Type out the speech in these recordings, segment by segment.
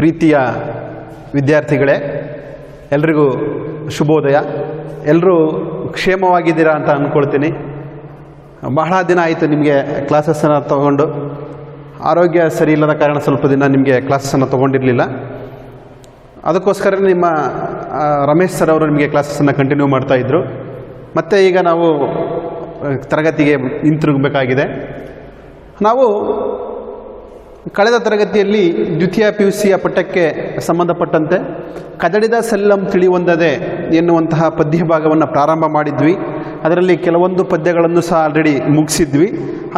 ಪ್ರೀತಿಯ ವಿದ್ಯಾರ್ಥಿಗಳೇ, ಎಲ್ರಿಗೂ ಶುಭೋದಯ. ಎಲ್ಲರೂ ಕ್ಷೇಮವಾಗಿದ್ದೀರಾ ಅಂತ ಅಂದ್ಕೊಳ್ತೀನಿ. ಬಹಳ ದಿನ ಆಯಿತು ನಿಮಗೆ ಕ್ಲಾಸಸ್ಸನ್ನು ತಗೊಂಡು. ಆರೋಗ್ಯ ಸರಿ ಇಲ್ಲದ ಕಾರಣ ಸ್ವಲ್ಪ ದಿನ ನಿಮಗೆ ಕ್ಲಾಸಸ್ಸನ್ನು ತೊಗೊಂಡಿರಲಿಲ್ಲ. ಅದಕ್ಕೋಸ್ಕರ ನಿಮ್ಮ ರಮೇಶ್ ಸರ್ ಅವರು ನಿಮಗೆ ಕ್ಲಾಸಸ್ಸನ್ನು ಕಂಟಿನ್ಯೂ ಮಾಡ್ತಾಯಿದ್ರು. ಮತ್ತು ಈಗ ನಾವು ತರಗತಿಗೆ ಹಿಂತಿರುಗಬೇಕಾಗಿದೆ. ನಾವು ಕಳೆದ ತರಗತಿಯಲ್ಲಿ ದ್ವಿತೀಯ PUCಯ ಪಠ್ಯಕ್ಕೆ ಸಂಬಂಧಪಟ್ಟಂತೆ ಕದಡಿದ ಸೆಲ್ಲಂ ತಿಳಿಯೊಂದದೆ ಎನ್ನುವಂತಹ ಪದ್ಯ ಭಾಗವನ್ನು ಪ್ರಾರಂಭ ಮಾಡಿದ್ವಿ. ಅದರಲ್ಲಿ ಕೆಲವೊಂದು ಪದ್ಯಗಳನ್ನು ಸಹ ಆಲ್ರೆಡಿ ಮುಗಿಸಿದ್ವಿ.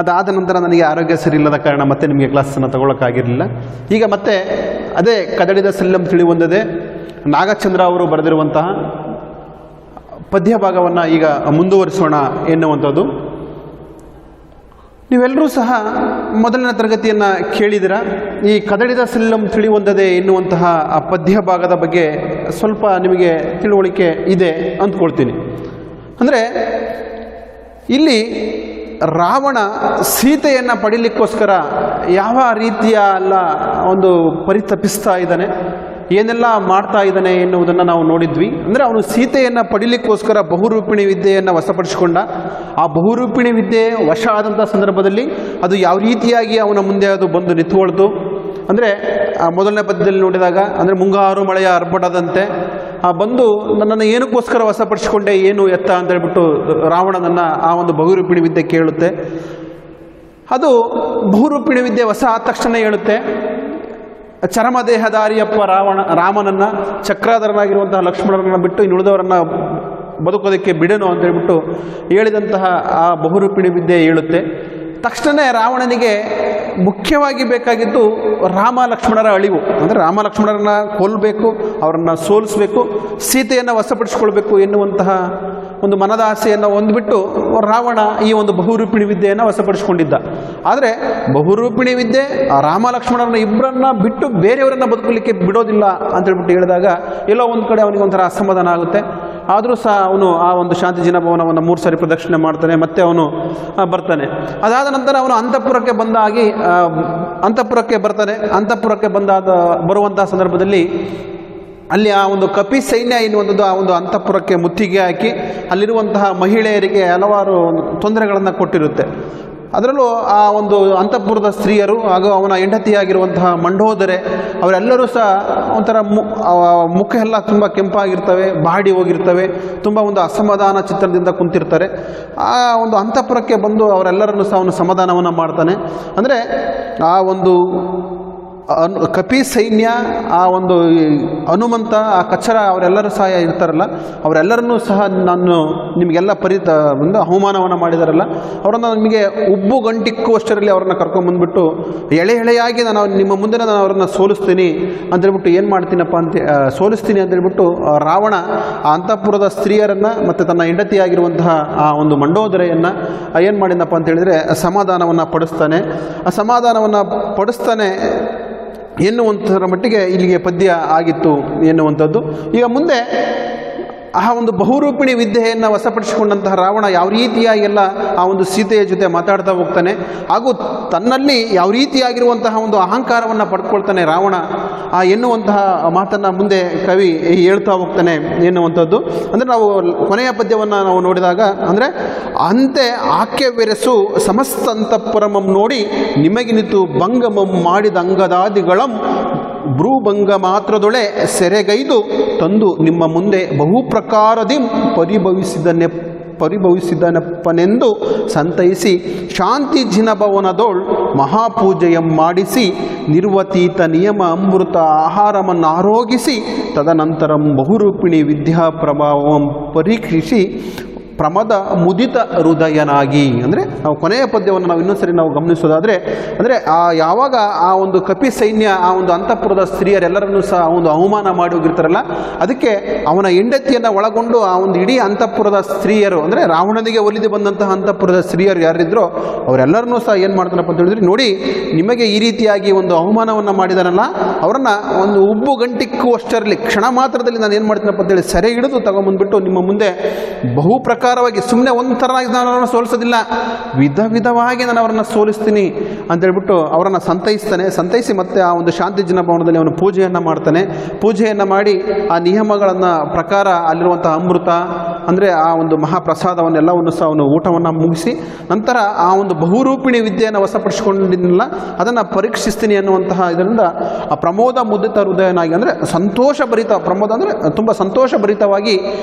ಅದಾದ ನಂತರ ನನಗೆ ಆರೋಗ್ಯ ಸರಿ ಇಲ್ಲದ ಕಾರಣ ಮತ್ತೆ ನಿಮಗೆ ಕ್ಲಾಸನ್ನು ತಗೊಳ್ಳೋಕ್ಕಾಗಿರಲಿಲ್ಲ. ಈಗ ಮತ್ತೆ ಅದೇ ಕದಡಿದ ಸೆಲ್ಲಂ ತಿಳಿಯೊಂದದೆ ನಾಗಚಂದ್ರ ಅವರು ಬರೆದಿರುವಂತಹ ಪದ್ಯ ಭಾಗವನ್ನು ಈಗ ಮುಂದುವರಿಸೋಣ ಎನ್ನುವಂಥದ್ದು. ನೀವೆಲ್ಲರೂ ಸಹ ಮೊದಲನೇ ತರಗತಿಯನ್ನು ಕೇಳಿದಿರ. ಈ ಕದಡಿದ ಸೆಲ್ಲಂ ತಿಳಿಯೊಂದದೆ ಎನ್ನುವಂತಹ ಆ ಪದ್ಯ ಭಾಗದ ಬಗ್ಗೆ ಸ್ವಲ್ಪ ನಿಮಗೆ ತಿಳುವಳಿಕೆ ಇದೆ ಅಂದ್ಕೊಳ್ತೀನಿ. ಅಂದರೆ ಇಲ್ಲಿ ರಾವಣ ಸೀತೆಯನ್ನು ಪಡೀಲಿಕ್ಕೋಸ್ಕರ ಯಾವ ರೀತಿಯ ಒಂದು ಪರಿತಪಿಸ್ತಾ ಇದ್ದಾನೆ, ಏನೆಲ್ಲ ಮಾಡ್ತಾ ಇದ್ದಾನೆ ಎನ್ನುವುದನ್ನು ನಾವು ನೋಡಿದ್ವಿ. ಅಂದರೆ ಅವನು ಸೀತೆಯನ್ನು ಪಡೀಲಿಕ್ಕೋಸ್ಕರ ಬಹುರೂಪಿಣಿ ವಿದ್ಯೆಯನ್ನು ವಶಪಡಿಸಿಕೊಂಡ. ಆ ಬಹುರೂಪಿಣಿ ವಿದ್ಯೆ ವಶ ಆದಂಥ ಸಂದರ್ಭದಲ್ಲಿ ಅದು ಯಾವ ರೀತಿಯಾಗಿ ಅವನ ಮುಂದೆ ಅದು ಬಂದು ನಿಂತುಕೊಳ್ತು ಅಂದರೆ ಮೊದಲನೇ ಪದ್ಯದಲ್ಲಿ ನೋಡಿದಾಗ, ಅಂದರೆ ಮುಂಗಾರು ಮಳೆಯ ಅರ್ಭಟದಂತೆ ಬಂದು ನನ್ನನ್ನು ಏನಕ್ಕೋಸ್ಕರ ವಶಪಡಿಸಿಕೊಂಡೆ, ಏನು ಎತ್ತ ಅಂತ ಹೇಳ್ಬಿಟ್ಟು ರಾವಣನನ್ನು ಆ ಒಂದು ಬಹುರೂಪಿಣಿ ವಿದ್ಯೆ ಕೇಳುತ್ತೆ. ಅದು ಬಹುರೂಪಿಣಿ ವಿದ್ಯೆ ವಶ ಆದ ತಕ್ಷಣ ಹೇಳುತ್ತೆ, ಚರಮದೇಹಧಾರಿಯಪ್ಪ ರಾಮನನ್ನು ಚಕ್ರಾಧರನಾಗಿರುವಂತಹ ಲಕ್ಷ್ಮಣರನ್ನು ಬಿಟ್ಟು ಇನ್ನುಳಿದವರನ್ನು ಬದುಕೋದಕ್ಕೆ ಬಿಡನು ಅಂತ ಹೇಳ್ಬಿಟ್ಟು ಹೇಳಿದಂತಹ ಆ ಬಹುರೂಪಿಣಿ ವಿದ್ಯೆ ಹೇಳುತ್ತೆ. ತಕ್ಷಣ ರಾವಣನಿಗೆ ಮುಖ್ಯವಾಗಿ ಬೇಕಾಗಿದ್ದು ರಾಮ ಲಕ್ಷ್ಮಣರ ಅಳಿವು. ಅಂದರೆ ರಾಮ ಲಕ್ಷ್ಮಣರನ್ನ ಕೊಲ್ಲಬೇಕು, ಅವರನ್ನು ಸೋಲಿಸಬೇಕು, ಸೀತೆಯನ್ನು ವಶಪಡಿಸಿಕೊಳ್ಬೇಕು ಎನ್ನುವಂತಹ ಒಂದು ಮನದ ಆಸೆಯನ್ನು ಹೊಂದ್ಬಿಟ್ಟು ರಾವಣ ಈ ಒಂದು ಬಹುರೂಪಿಣಿ ವಿದ್ಯೆಯನ್ನು ವಶಪಡಿಸಿಕೊಂಡಿದ್ದ. ಆದರೆ ಬಹುರೂಪಿಣಿ ವಿದ್ಯೆ ರಾಮ ಲಕ್ಷ್ಮಣರನ್ನ ಇಬ್ಬರನ್ನ ಬಿಟ್ಟು ಬೇರೆಯವರನ್ನು ಬದುಕಲಿಕ್ಕೆ ಬಿಡೋದಿಲ್ಲ ಅಂತ ಹೇಳ್ಬಿಟ್ಟು ಹೇಳಿದಾಗ ಎಲ್ಲೋ ಒಂದು ಕಡೆ ಅವನಿಗೆ ಒಂಥರ ಅಸಮಾಧಾನ ಆಗುತ್ತೆ. ಆದರೂ ಸಹ ಅವನು ಆ ಒಂದು ಶಾಂತಿ ಜಿನಭವನವನ್ನು 3 ಸಾರಿ ಪ್ರದಕ್ಷಿಣೆ ಮಾಡ್ತಾನೆ. ಮತ್ತೆ ಅವನು ಬರ್ತಾನೆ. ಅದಾದ ನಂತರ ಅವನು ಅಂತಃಪುರಕ್ಕೆ ಅಂತಃಪುರಕ್ಕೆ ಬರುವಂತಹ ಸಂದರ್ಭದಲ್ಲಿ ಅಲ್ಲಿ ಆ ಒಂದು ಕಪಿ ಸೈನ್ಯ ಎನ್ನುವಂಥದ್ದು ಆ ಒಂದು ಅಂತಃಪುರಕ್ಕೆ ಮುತ್ತಿಗೆ ಹಾಕಿ ಅಲ್ಲಿರುವಂತಹ ಮಹಿಳೆಯರಿಗೆ ಹಲವಾರು ತೊಂದರೆಗಳನ್ನು ಕೊಟ್ಟಿರುತ್ತೆ. ಅದರಲ್ಲೂ ಆ ಒಂದು ಅಂತಃಪುರದ ಸ್ತ್ರೀಯರು ಹಾಗೂ ಅವನ ಹೆಂಡತಿಯಾಗಿರುವಂತಹ ಮಂಡೋದರೆ ಅವರೆಲ್ಲರೂ ಸಹ ಒಂಥರ ಮುಖ ಎಲ್ಲ ತುಂಬ ಕೆಂಪಾಗಿರ್ತವೆ, ಬಾಡಿ ಹೋಗಿರ್ತವೆ, ತುಂಬ ಒಂದು ಅಸಮಾಧಾನ ಚಿತ್ರದಿಂದ ಕುಂತಿರ್ತಾರೆ. ಆ ಒಂದು ಅಂತಃಪುರಕ್ಕೆ ಬಂದು ಅವರೆಲ್ಲರನ್ನು ಸಹ ಅವನು ಸಮಾಧಾನವನ್ನು ಮಾಡ್ತಾನೆ. ಅಂದರೆ ಆ ಒಂದು ಕಪಿ ಸೈನ್ಯ, ಆ ಒಂದು ಹನುಮಂತ, ಆ ಕಚ್ಚರ ಅವರೆಲ್ಲರೂ ಸಹ ಇರ್ತಾರಲ್ಲ, ಅವರೆಲ್ಲರನ್ನೂ ಸಹ ನಾನು ನಿಮಗೆಲ್ಲ ಒಂದು ಅವಮಾನವನ್ನು ಮಾಡಿದಾರಲ್ಲ, ಅವರನ್ನು ನಿಮಗೆ ಉಬ್ಬು ಗಂಟಿಕ್ಕುವಷ್ಟರಲ್ಲಿ ಅವರನ್ನು ಕರ್ಕೊಂಡ್ಬಂದ್ಬಿಟ್ಟು ಎಳೆಯಾಗಿ ನಾನು ನಿಮ್ಮ ಮುಂದೆ ನಾನು ಅವರನ್ನು ಸೋಲಿಸ್ತೀನಿ ಅಂತೇಳ್ಬಿಟ್ಟು ಏನು ಮಾಡ್ತೀನಪ್ಪ ಸೋಲಿಸ್ತೀನಿ ಅಂತೇಳ್ಬಿಟ್ಟು ರಾವಣ ಆ ಅಂತಃಪುರದ ಸ್ತ್ರೀಯರನ್ನು ಮತ್ತು ತನ್ನ ಹೆಂಡತಿಯಾಗಿರುವಂತಹ ಆ ಒಂದು ಮಂಡೋದರೆಯನ್ನು ಏನು ಮಾಡಿದಪ್ಪ ಅಂತ ಹೇಳಿದರೆ ಸಮಾಧಾನವನ್ನು ಪಡಿಸ್ತಾನೆ ಎನ್ನುವಂಥರ ಮಟ್ಟಿಗೆ ಇಲ್ಲಿಗೆ ಪದ್ಯ ಆಗಿತ್ತು ಎನ್ನುವಂಥದ್ದು. ಈಗ ಮುಂದೆ ಆ ಒಂದು ಬಹುರೂಪಿಣಿ ವಿದ್ಯೆಯನ್ನು ವಶಪಡಿಸಿಕೊಂಡಂತಹ ರಾವಣ ಯಾವ ರೀತಿಯಾಗೆಲ್ಲ ಆ ಒಂದು ಸೀತೆಯ ಜೊತೆ ಮಾತಾಡ್ತಾ ಹೋಗ್ತಾನೆ, ಹಾಗೂ ತನ್ನಲ್ಲಿ ಯಾವ ರೀತಿಯಾಗಿರುವಂತಹ ಒಂದು ಅಹಂಕಾರವನ್ನು ಪಡ್ಕೊಳ್ತಾನೆ ರಾವಣ ಎನ್ನುವಂತಹ ಮಾತನ್ನು ಮುಂದೆ ಕವಿ ಹೇಳ್ತಾ ಹೋಗ್ತಾನೆ ಎನ್ನುವಂಥದ್ದು. ಅಂದರೆ ನಾವು ಕೊನೆಯ ಪದ್ಯವನ್ನು ನಾವು ನೋಡಿದಾಗ, ಅಂದರೆ ಅಂತೆ ಆಕೆ ಬೆರೆಸು ಸಮಸ್ತ ಅಂತಃಪುರಮಂ ನೋಡಿ ನಿಮಗಿನಿತು ಭಂಗಮಂ ಮಾಡಿದ ಅಂಗದಾದಿಗಳಂ ಭ್ರೂಭಂಗ ಮಾತ್ರದೊಳೆ ಸೆರೆಗೈದು ತಂದು ನಿಮ್ಮ ಮುಂದೆ ಬಹುಪ್ರಕಾರದಿ ಪರಿಭವಿಸಿದನೆಪ್ಪನೆಂದು ಸಂತೈಸಿ ಶಾಂತಿ ಜಿನಭವನದೋಳ್ ಮಹಾಪೂಜೆಯಂ ಮಾಡಿಸಿ ನಿರ್ವತೀತ ನಿಯಮ ಅಮೃತ ಆಹಾರಮನ್ನಾರೋಗಿಸಿ ತದನಂತರಂ ಬಹುರೂಪಿಣಿ ವಿದ್ಯಾ ಪ್ರಭಾವಂ ಪರೀಕ್ಷಿಸಿ ಪ್ರಮದ ಮುದಿತ ಹೃದಯನಾಗಿ. ಅಂದರೆ ನಾವು ಕೊನೆಯ ಪದ್ಯವನ್ನು ನಾವು ಇನ್ನೊಂದು ಸರಿ ನಾವು ಗಮನಿಸೋದಾದರೆ, ಅಂದರೆ ಯಾವಾಗ ಆ ಒಂದು ಕಪಿ ಸೈನ್ಯ ಆ ಒಂದು ಅಂತಃಪುರದ ಸ್ತ್ರೀಯರೆಲ್ಲರನ್ನೂ ಸಹ ಒಂದು ಅವಮಾನ ಮಾಡಿ ಹೋಗಿರ್ತಾರಲ್ಲ, ಅದಕ್ಕೆ ಅವನ ಹೆಂಡತಿಯನ್ನು ಒಳಗೊಂಡು ಆ ಒಂದು ಇಡೀ ಅಂತಃಪುರದ ಸ್ತ್ರೀಯರು, ಅಂದರೆ ರಾವಣನಿಗೆ ಒಲಿದು ಬಂದಂತಹ ಅಂತಃಪುರದ ಸ್ತ್ರೀಯರು ಯಾರಿದ್ರೋ ಅವರೆಲ್ಲರನ್ನೂ ಸಹ ಏನು ಮಾಡ್ತಾರಪ್ಪ ಅಂತ ಹೇಳಿದ್ರೆ, ನೋಡಿ ನಿಮಗೆ ಈ ರೀತಿಯಾಗಿ ಒಂದು ಅವಮಾನವನ್ನು ಮಾಡಿದಾರಲ್ಲ, ಅವರನ್ನು ಒಂದು ಉಬ್ಬು ಗಂಟಿಕ್ಕುವಷ್ಟರಲ್ಲಿ ಕ್ಷಣ ಮಾತ್ರದಲ್ಲಿ ನಾನು ಏನು ಮಾಡ್ತೀನಪ್ಪ ಅಂತೇಳಿ ಸೆರೆ ಹಿಡಿದು ತಗೊಂಬಂದ್ಬಿಟ್ಟು ನಿಮ್ಮ ಮುಂದೆ ಬಹುಪ್ರಕಾರ ಪ್ರಕಾರವಾಗಿ ಸುಮ್ಮನೆ ಒಂದು ಥರನಾಗಿ ನಾನು ಅವರನ್ನು ಸೋಲಿಸೋದಿಲ್ಲ, ವಿಧ ವಿಧವಾಗಿ ನಾನು ಅವರನ್ನು ಸೋಲಿಸ್ತೀನಿ ಅಂತೇಳ್ಬಿಟ್ಟು ಅವರನ್ನು ಸಂತೈಸಿ ಮತ್ತೆ ಆ ಒಂದು ಶಾಂತಿ ಜನಭವನದಲ್ಲಿ ಅವನು ಪೂಜೆಯನ್ನು ಮಾಡ್ತಾನೆ. ಪೂಜೆಯನ್ನು ಮಾಡಿ ಆ ನಿಯಮಗಳನ್ನು ಪ್ರಕಾರ ಅಲ್ಲಿರುವಂಥ ಅಮೃತ ಅಂದರೆ ಆ ಒಂದು ಮಹಾಪ್ರಸಾದವನ್ನೆಲ್ಲವನ್ನು ಸಹ ಅವನು ಊಟವನ್ನು ಮುಗಿಸಿ ನಂತರ ಆ ಒಂದು ಬಹುರೂಪಿಣಿ ವಿದ್ಯೆಯನ್ನು ವಶಪಡಿಸಿಕೊಂಡಿಲ್ಲ ಅದನ್ನು ಪರೀಕ್ಷಿಸ್ತೀನಿ ಅನ್ನುವಂತಹ ಇದರಿಂದ ಆ ಪ್ರಮೋದ ಮುದಿತ ಹೃದಯನಾಗಿ ಅಂದರೆ ಸಂತೋಷಭರಿತ, ಪ್ರಮೋದ ಅಂದರೆ ತುಂಬ ಸಂತೋಷಭರಿತವಾಗಿ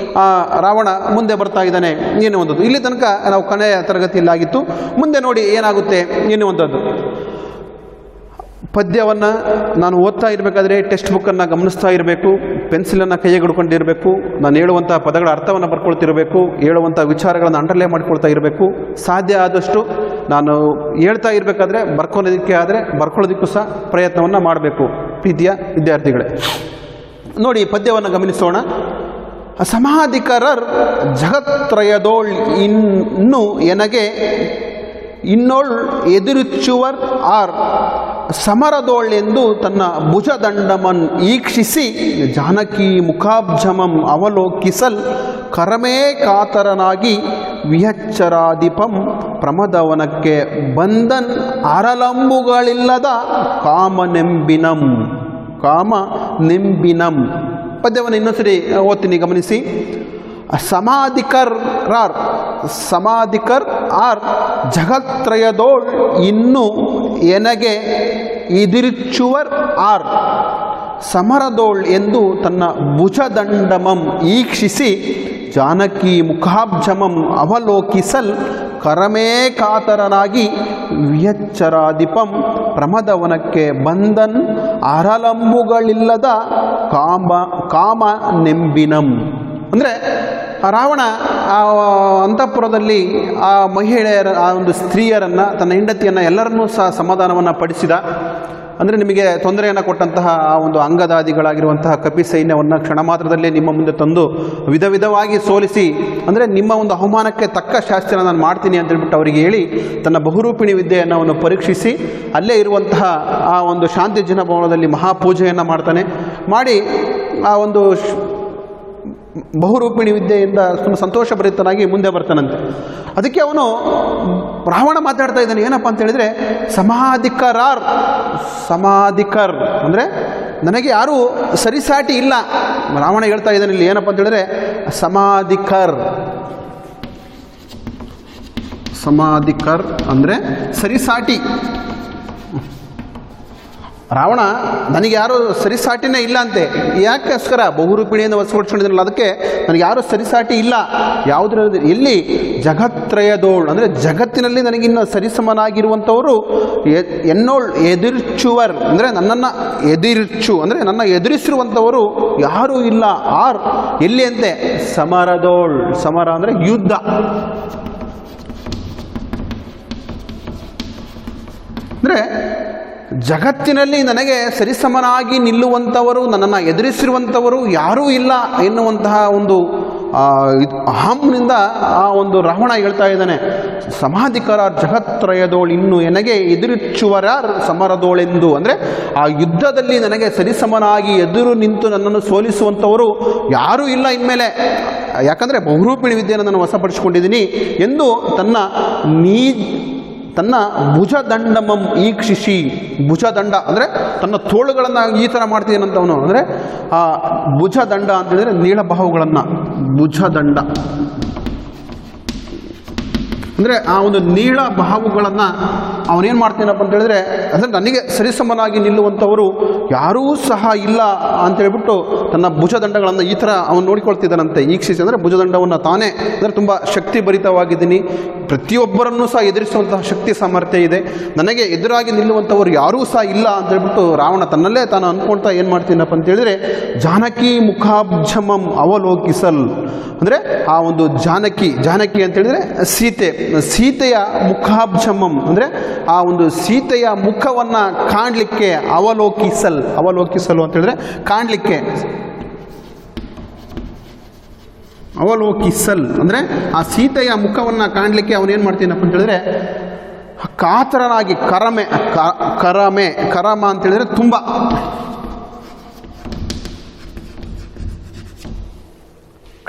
ಆ ರಾವಣ ಮುಂದೆ ಬರ್ತಾ ಇದ್ದಾನೆ ಎನ್ನುವಂಥದ್ದು. ಇಲ್ಲಿ ತನಕ ನಾವು ಕೊನೆಯ ತರಗತಿಯಲ್ಲಿ ಆಗಿತ್ತು. ಮುಂದೆ ನೋಡಿ ಏನಾಗುತ್ತೆ ಎನ್ನುವಂಥದ್ದು. ಪದ್ಯವನ್ನು ನಾನು ಓದ್ತಾ ಇರಬೇಕಾದ್ರೆ ಟೆಕ್ಸ್ಟ್ ಬುಕ್ಕನ್ನು ಗಮನಿಸ್ತಾ ಇರಬೇಕು, ಪೆನ್ಸಿಲನ್ನು ಕೈಗೆ ಹಿಡ್ಕೊಂಡಿರಬೇಕು, ನಾನು ಹೇಳುವಂಥ ಪದಗಳ ಅರ್ಥವನ್ನು ಬರ್ಕೊಳ್ತಿರಬೇಕು, ಹೇಳುವಂಥ ವಿಚಾರಗಳನ್ನು ಅಂಡರ್ಲೈನ್ ಮಾಡ್ಕೊಳ್ತಾ ಇರಬೇಕು. ಸಾಧ್ಯ ಆದಷ್ಟು ನಾನು ಹೇಳ್ತಾ ಇರಬೇಕಾದ್ರೆ ಬರ್ಕೊಳ್ಳೋದಕ್ಕೂ ಸಹ ಪ್ರಯತ್ನವನ್ನು ಮಾಡಬೇಕು ಪ್ರೀತಿಯ ವಿದ್ಯಾರ್ಥಿಗಳೇ. ನೋಡಿ ಪದ್ಯವನ್ನು ಗಮನಿಸೋಣ. ಸಮಾಧಿಕರರ್ ಜಗತ್ರಯದೋಳ್ ಇನ್ನು ಎನಗೆ ಇನ್ನೋಳ್ ಎದುರುಚ್ಚುವರ್ ಆರ್ ಸಮರದೋಳ್ ಎಂದು ತನ್ನ ಭುಜದಂಡಮನ್ ಈಕ್ಷಿಸಿ ಜಾನಕಿ ಮುಖಾಬ್ಜಮಂ ಅವಲೋಕಿಸಲ್ ಕರಮೇ ಕಾತರನಾಗಿ ವಿಹಚ್ಚರಾಧಿಪಂ ಪ್ರಮದವನಕ್ಕೆ ಬಂದನ್ ಅರಲಂಬುಗಳಿಲ್ಲದ ಕಾಮನೆಂಬಿನಂ. ಪದ್ಯವನ್ನು ಇನ್ನೊಂದ್ಸರಿ ಓದ್ತೀನಿ, ಗಮನಿಸಿ. ಸಮಾಧಿಕರ್ ಆರ್ ಜಗತ್ರಯದೋಳ್ ಇನ್ನು ಎನಗೆ ಇದಿರುಚುವರ್ ಆರ್ ಸಮರದೋಳ್ ಎಂದು ತನ್ನ ಭುಜದಂಡಮಂ ಈಕ್ಷಿಸಿ ಜಾನಕಿ ಮುಖಾಬ್ಜಮಂ ಅವಲೋಕಿಸಲ್ ಕರಮೇ ಕಾತರನಾಗಿ ವಿಹಚ್ಚರಾಧಿಪಂ ಪ್ರಮದವನಕ್ಕೆ ಬಂದನ್ ಅರಲಂಬುಗಳಿಲ್ಲದ ಕಾಮ ನೆಂಬಿನಂ. ಅಂದರೆ ರಾವಣ ಆ ಅಂತಃಪುರದಲ್ಲಿ ಆ ಮಹಿಳೆಯರ ಆ ಒಂದು ಸ್ತ್ರೀಯರನ್ನು ತನ್ನ ಹೆಂಡತಿಯನ್ನು ಎಲ್ಲರನ್ನೂ ಸಹ ಸಮಾಧಾನವನ್ನು ಪಡಿಸಿದ. ಅಂದರೆ ನಿಮಗೆ ತೊಂದರೆಯನ್ನು ಕೊಟ್ಟಂತಹ ಆ ಒಂದು ಅಂಗದಾದಿಗಳಾಗಿರುವಂತಹ ಕಪಿ ಸೈನ್ಯವನ್ನು ಕ್ಷಣ ಮಾತ್ರದಲ್ಲೇ ನಿಮ್ಮ ಮುಂದೆ ತಂದು ವಿಧ ವಿಧವಾಗಿ ಸೋಲಿಸಿ, ಅಂದರೆ ನಿಮ್ಮ ಒಂದು ಅವಮಾನಕ್ಕೆ ತಕ್ಕ ಶಾಸ್ತ್ರ ನಾನು ಮಾಡ್ತೀನಿ ಅಂತ ಹೇಳ್ಬಿಟ್ಟು ಅವರಿಗೆ ಹೇಳಿ ತನ್ನ ಬಹುರೂಪಿಣಿ ವಿದ್ಯೆಯನ್ನು ಅವನು ಪರೀಕ್ಷಿಸಿ ಅಲ್ಲೇ ಇರುವಂತಹ ಆ ಒಂದು ಶಾಂತಿ ಜನಭವನದಲ್ಲಿ ಮಹಾಪೂಜೆಯನ್ನು ಮಾಡ್ತಾನೆ. ಮಾಡಿ ಆ ಒಂದು ಬಹುರೂಪಿಣಿ ವಿದ್ಯೆಯಿಂದ ಸಂತೋಷಭರಿತನಾಗಿ ಮುಂದೆ ಬರ್ತಾನಂತೆ. ಅದಕ್ಕೆ ಅವನು ರಾವಣ ಮಾತಾಡ್ತಾ ಇದ್ದಾನೆ ಏನಪ್ಪ ಅಂತ ಹೇಳಿದರೆ ಸಮಾಧಿಕರ್ ಅಂದರೆ ನನಗೆ ಯಾರೂ ಸರಿಸಾಟಿ ಇಲ್ಲ. ರಾವಣ ಹೇಳ್ತಾ ಇದ್ದಾನೆ ಇಲ್ಲಿ ಏನಪ್ಪ ಅಂತ ಹೇಳಿದ್ರೆ ಸಮಾಧಿಕರ್ ಅಂದರೆ ಸರಿಸಾಟಿ. ರಾವಣ ನನಗೆ ಯಾರೂ ಸರಿಸಾಟಿನೇ ಇಲ್ಲ ಅಂತೆ. ಯಾಕೋಸ್ಕರ ಬಹುರೂಪಿಣಿಯಿಂದ ವಶಪಡಿಸ್ಕೊಂಡಿದ್ರಲ್ಲ, ಅದಕ್ಕೆ ನನಗೆ ಯಾರೂ ಸರಿಸಾಟಿ ಇಲ್ಲ. ಯಾವುದರಲ್ಲಿ? ಎಲ್ಲಿ? ಜಗತ್ರಯದೋಳ್ ಅಂದರೆ ಜಗತ್ತಿನಲ್ಲಿ ನನಗಿನ್ನು ಸರಿಸಮನಾಗಿರುವಂಥವರು ಎನ್ನೋಳ್ ಎದುರ್ಚುವರ್ ಅಂದರೆ ನನ್ನನ್ನು ಅಂದರೆ ನನ್ನ ಎದುರಿಸಿರುವಂಥವರು ಯಾರೂ ಇಲ್ಲ. ಆರ್ ಎಲ್ಲಿ ಅಂತೆ? ಸಮರದೋಳ್. ಸಮರ ಅಂದರೆ ಯುದ್ಧ. ಅಂದರೆ ಜಗತ್ತಿನಲ್ಲಿ ನನಗೆ ಸರಿಸಮನಾಗಿ ನಿಲ್ಲುವಂಥವರು, ನನ್ನನ್ನು ಎದುರಿಸಿರುವಂಥವರು ಯಾರೂ ಇಲ್ಲ ಎನ್ನುವಂತಹ ಒಂದು ಅಹಂನಿಂದ ಆ ಒಂದು ರಾವಣ ಹೇಳ್ತಾ ಇದ್ದಾನೆ. ಸಮಾಧಿಕರ ಜಗತ್ರಯದೋಳು ಇನ್ನು ನನಗೆ ಎದುರಿಚ್ಚುವರಾರ್ ಸಮರದೋಳೆಂದು ಅಂದರೆ ಆ ಯುದ್ಧದಲ್ಲಿ ನನಗೆ ಸರಿಸಮನಾಗಿ ಎದುರು ನಿಂತು ನನ್ನನ್ನು ಸೋಲಿಸುವಂಥವರು ಯಾರೂ ಇಲ್ಲ ಇನ್ಮೇಲೆ, ಯಾಕಂದರೆ ಬಹುರೂಪಿಣಿ ವಿದ್ಯೆಯನ್ನು ನಾನು ವಶಪಡಿಸಿಕೊಂಡಿದ್ದೀನಿ ಎಂದು ತನ್ನ ಭುಜದಂಡಮಂ ಈಕ್ಷಿಸಿ. ಭುಜದಂಡ ಅಂದರೆ ತನ್ನ ತೋಳುಗಳನ್ನು ಈ ಥರ ಮಾಡ್ತೀನಂತವನು. ಅಂದರೆ ಆ ಭುಜದಂಡ ಅಂತಂದರೆ ನೀಳಬಾಹುಗಳನ್ನು ಭುಜದಂಡ ಅಂದರೆ ಆ ಒಂದು ನೀಳ ಬಾಹುಗಳನ್ನು ಅವನೇನು ಮಾಡ್ತೀನಪ್ಪ ಅಂತ ಹೇಳಿದ್ರೆ, ಅಂದರೆ ನನಗೆ ಸರಿಸಮನಾಗಿ ನಿಲ್ಲುವಂಥವರು ಯಾರೂ ಸಹ ಇಲ್ಲ ಅಂತೇಳ್ಬಿಟ್ಟು ತನ್ನ ಭುಜದಂಡಗಳನ್ನು ಈ ಥರ ಅವನು ನೋಡಿಕೊಳ್ತಿದ್ದಾನಂತೆ. ಈಕ್ಷಿಸಿ ಅಂದರೆ ಭುಜದಂಡವನ್ನು ತಾನೇ, ಅಂದರೆ ತುಂಬ ಶಕ್ತಿ ಭರಿತವಾಗಿದ್ದೀನಿ, ಪ್ರತಿಯೊಬ್ಬರನ್ನೂ ಸಹ ಎದುರಿಸುವಂತಹ ಶಕ್ತಿ ಸಾಮರ್ಥ್ಯ ಇದೆ, ನನಗೆ ಎದುರಾಗಿ ನಿಲ್ಲುವಂಥವ್ರು ಯಾರೂ ಸಹ ಇಲ್ಲ ಅಂತೇಳ್ಬಿಟ್ಟು ರಾವಣ ತನ್ನಲ್ಲೇ ತಾನು ಅಂದ್ಕೊಳ್ತಾ ಏನು ಮಾಡ್ತೀನಪ್ಪ ಅಂತೇಳಿದರೆ ಜಾನಕಿ ಮುಖಾಬ್ಜಮಂ ಅವಲೋಕಿಸಲ್ ಅಂದರೆ ಆ ಒಂದು ಜಾನಕಿ ಅಂತೇಳಿದರೆ ಸೀತೆಯ ಮುಖಾಬ್ಜಮಂ ಅಂದರೆ ಆ ಒಂದು ಸೀತೆಯ ಮುಖವನ್ನು ಕಾಣಲಿಕ್ಕೆ ಅವಲೋಕಿಸಲು ಅಂತೇಳಿದ್ರೆ ಕಾಣಲಿಕ್ಕೆ, ಅವಲೋಕಿಸಲ್ ಅಂದರೆ ಆ ಸೀತೆಯ ಮುಖವನ್ನು ಕಾಣಲಿಕ್ಕೆ ಅವನೇನು ಮಾಡ್ತೀನಪ್ಪ ಅಂತ ಹೇಳಿದ್ರೆ ಕಾತರನಾಗಿ ಕರಮ ಅಂತ ಹೇಳಿದ್ರೆ ತುಂಬ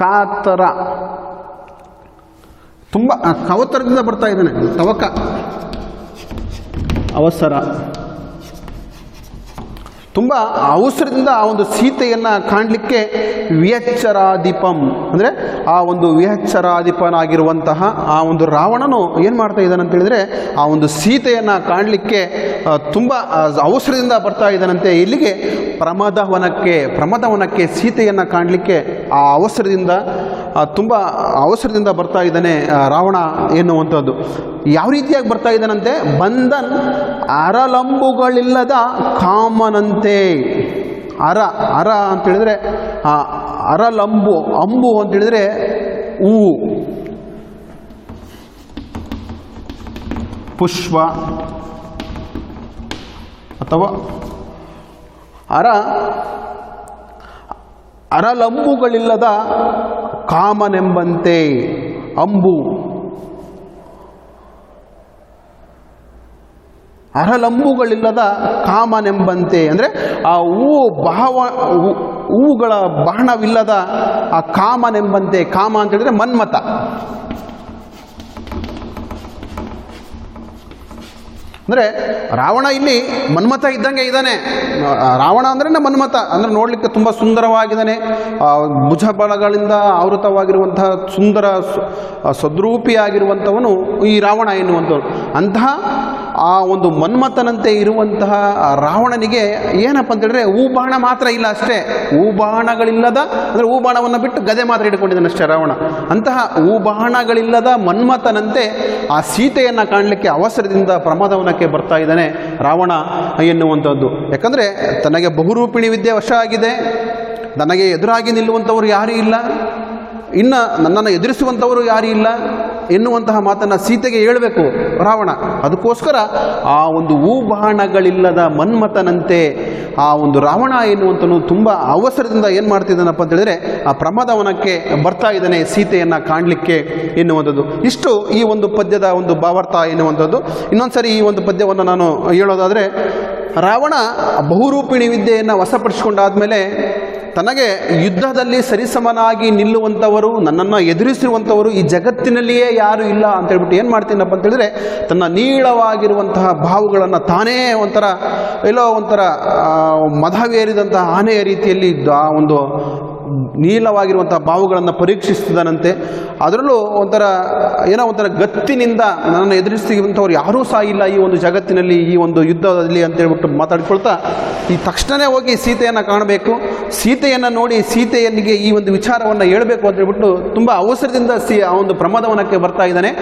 ಕಾತರ ತುಂಬ ಕವತರದಿಂದ ಬರ್ತಾ ಇದ್ದಾನೆ. ತವಕ ಅವಸರ, ತುಂಬ ಅವಸರದಿಂದ ಆ ಒಂದು ಸೀತೆಯನ್ನು ಕಾಣಲಿಕ್ಕೆ ವಿಹಚ್ಚರಾಧಿಪಂ ಅಂದರೆ ಆ ಒಂದು ವಿಹಚ್ಚರಾಧಿಪನಾಗಿರುವಂತಹ ಆ ಒಂದು ರಾವಣನು ಏನು ಮಾಡ್ತಾ ಇದ್ದಾನೆ ಅಂತ ಹೇಳಿದರೆ ಆ ಒಂದು ಸೀತೆಯನ್ನು ಕಾಣಲಿಕ್ಕೆ ತುಂಬ ಅವಸರದಿಂದ ಬರ್ತಾ ಇದ್ದಾನಂತೆ. ಇಲ್ಲಿಗೆ ಪ್ರಮದವನಕ್ಕೆ ಸೀತೆಯನ್ನು ಕಾಣಲಿಕ್ಕೆ ಆ ಅವಸರದಿಂದ ತುಂಬ ಅವಸರದಿಂದ ಬರ್ತಾ ಇದ್ದಾನೆ ರಾವಣ ಎನ್ನುವಂಥದ್ದು. ಯಾವ ರೀತಿಯಾಗಿ ಬರ್ತಾ ಇದ್ದಾನಂತೆ? ಬಂದನ್ ಅರಲಂಬುಗಳಿಲ್ಲದ ಕಾಮನಂತೆ. ಅರ ಅಂತೇಳಿದರೆ ಅರಲಂಬು, ಅಂಬು ಅಂತೇಳಿದರೆ ಹೂವು, ಪುಷ್ಪ ಅಥವಾ ಅರಲಂಬುಗಳಿಲ್ಲದ ಕಾಮನೆಂಬಂತೆ. ಅಂಬು, ಅರಲಂಬುಗಳಿಲ್ಲದ ಕಾಮನೆಂಬಂತೆ ಅಂದರೆ ಆ ಹೂವುಗಳ ಬಾಣವಿಲ್ಲದ ಆ ಕಾಮನೆಂಬಂತೆ. ಕಾಮ ಅಂತ ಹೇಳಿದ್ರೆ ಮನ್ಮಥ. ಅಂದರೆ ರಾವಣ ಇಲ್ಲಿ ಮನ್ಮಥ ಇದ್ದಂಗೆ ಇದ್ದಾನೆ. ರಾವಣ ಅಂದ್ರೆ ಮನ್ಮಥ ಅಂದರೆ ನೋಡಲಿಕ್ಕೆ ತುಂಬ ಸುಂದರವಾಗಿದ್ದಾನೆ. ಭುಜಬಲಗಳಿಂದ ಆವೃತವಾಗಿರುವಂತಹ ಸುಂದರ ಸದ್ರೂಪಿಯಾಗಿರುವಂಥವನು ಈ ರಾವಣ ಎನ್ನುವಂಥವ್ರು. ಅಂತಹ ಆ ಒಂದು ಮನ್ಮಥನಂತೆ ಇರುವಂತಹ ರಾವಣನಿಗೆ ಏನಪ್ಪ ಅಂತ ಹೇಳಿದ್ರೆ ಹೂಬಾಣ ಮಾತ್ರ ಇಲ್ಲ ಅಷ್ಟೇ. ಹೂಬಾಣಗಳಿಲ್ಲದ ಅಂದರೆ ಹೂಬಾಣವನ್ನು ಬಿಟ್ಟು ಗದೆ ಮಾತ್ರ ಹಿಡ್ಕೊಂಡಿದ್ದಾನೆ ಅಷ್ಟೇ ರಾವಣ. ಅಂತಹ ಹೂಬಾಣಗಳಿಲ್ಲದ ಮನ್ಮಥನಂತೆ ಆ ಸೀತೆಯನ್ನು ಕಾಣಲಿಕ್ಕೆ ಅವಸರದಿಂದ ಪ್ರಮಾದವನಕ್ಕೆ ಬರ್ತಾ ಇದ್ದಾನೆ ರಾವಣ ಎನ್ನುವಂಥದ್ದು. ಯಾಕಂದರೆ ತನಗೆ ಬಹುರೂಪಿಣಿ ವಿದ್ಯೆ ವಶ ಆಗಿದೆ, ನನಗೆ ಎದುರಾಗಿ ನಿಲ್ಲುವಂಥವರು ಯಾರೂ ಇಲ್ಲ, ಇನ್ನು ನನ್ನನ್ನು ಎದುರಿಸುವಂಥವರು ಯಾರೂ ಇಲ್ಲ ಎನ್ನುವಂತಹ ಮಾತನ್ನು ಸೀತೆಗೆ ಹೇಳಬೇಕು ರಾವಣ. ಅದಕ್ಕೋಸ್ಕರ ಆ ಒಂದು ಹೂಬಾಣಗಳಿಲ್ಲದ ಮನ್ಮಥನಂತೆ ಆ ಒಂದು ರಾವಣ ಎನ್ನುವಂಥನು ತುಂಬ ಅವಸರದಿಂದ ಏನು ಮಾಡ್ತಿದ್ದಾನಪ್ಪ ಅಂತ ಹೇಳಿದ್ರೆ ಆ ಪ್ರಮಾದವನಕ್ಕೆ ಬರ್ತಾ ಇದ್ದಾನೆ ಸೀತೆಯನ್ನು ಕಾಣಲಿಕ್ಕೆ ಎನ್ನುವಂಥದ್ದು. ಇಷ್ಟು ಈ ಒಂದು ಪದ್ಯದ ಒಂದು ಭಾವಾರ್ಥ ಎನ್ನುವಂಥದ್ದು. ಇನ್ನೊಂದ್ಸರಿ ಈ ಒಂದು ಪದ್ಯವನ್ನು ನಾನು ಹೇಳೋದಾದರೆ, ರಾವಣ ಬಹುರೂಪಿಣಿ ವಿದ್ಯೆಯನ್ನು ವಶಪಡಿಸಿಕೊಂಡಾದ್ಮೇಲೆ ತನಗೆ ಯುದ್ಧದಲ್ಲಿ ಸರಿಸಮನಾಗಿ ನಿಲ್ಲುವಂಥವರು, ನನ್ನನ್ನು ಎದುರಿಸಿರುವಂಥವರು ಈ ಜಗತ್ತಿನಲ್ಲಿಯೇ ಯಾರೂ ಇಲ್ಲ ಅಂತ ಹೇಳ್ಬಿಟ್ಟು ಏನು ಮಾಡ್ತೀನಪ್ಪ ಅಂತ ಹೇಳಿದ್ರೆ ತನ್ನ ನೀಳವಾಗಿರುವಂತಹ ಬಾವುಗಳನ್ನು ತಾನೇ ಎಲ್ಲೋ ಒಂಥರ ಮದವೇರಿದಂತಹ ಆನೆಯ ರೀತಿಯಲ್ಲಿ ಆ ಒಂದು ನೀಲವಾಗಿರುವಂತಹ ಬಾವುಗಳನ್ನು ಪರೀಕ್ಷಿಸ್ತಿದ್ದಾನಂತೆ. ಅದರಲ್ಲೂ ಒಂಥರ ಗತ್ತಿನಿಂದ ನನ್ನನ್ನು ಎದುರಿಸುವಂಥವ್ರು ಯಾರೂ ಸಹ ಇಲ್ಲ ಈ ಒಂದು ಜಗತ್ತಿನಲ್ಲಿ, ಈ ಒಂದು ಯುದ್ಧದಲ್ಲಿ ಅಂತೇಳ್ಬಿಟ್ಟು ಮಾತಾಡ್ಕೊಳ್ತಾ ಈ ತಕ್ಷಣವೇ ಹೋಗಿ ಸೀತೆಯನ್ನು ಕಾಣಬೇಕು, ಸೀತೆಯನ್ನು ನೋಡಿ ಸೀತೆಯಲ್ಲಿಗೆ ಈ ಒಂದು ವಿಚಾರವನ್ನು ಹೇಳಬೇಕು ಅಂತ ಹೇಳ್ಬಿಟ್ಟು ತುಂಬ ಅವಸರದಿಂದ ಆ ಒಂದು ಪ್ರಮಾದವನಕ್ಕೆ ಬರ್ತಾ ಇದ್ದಾನೆ.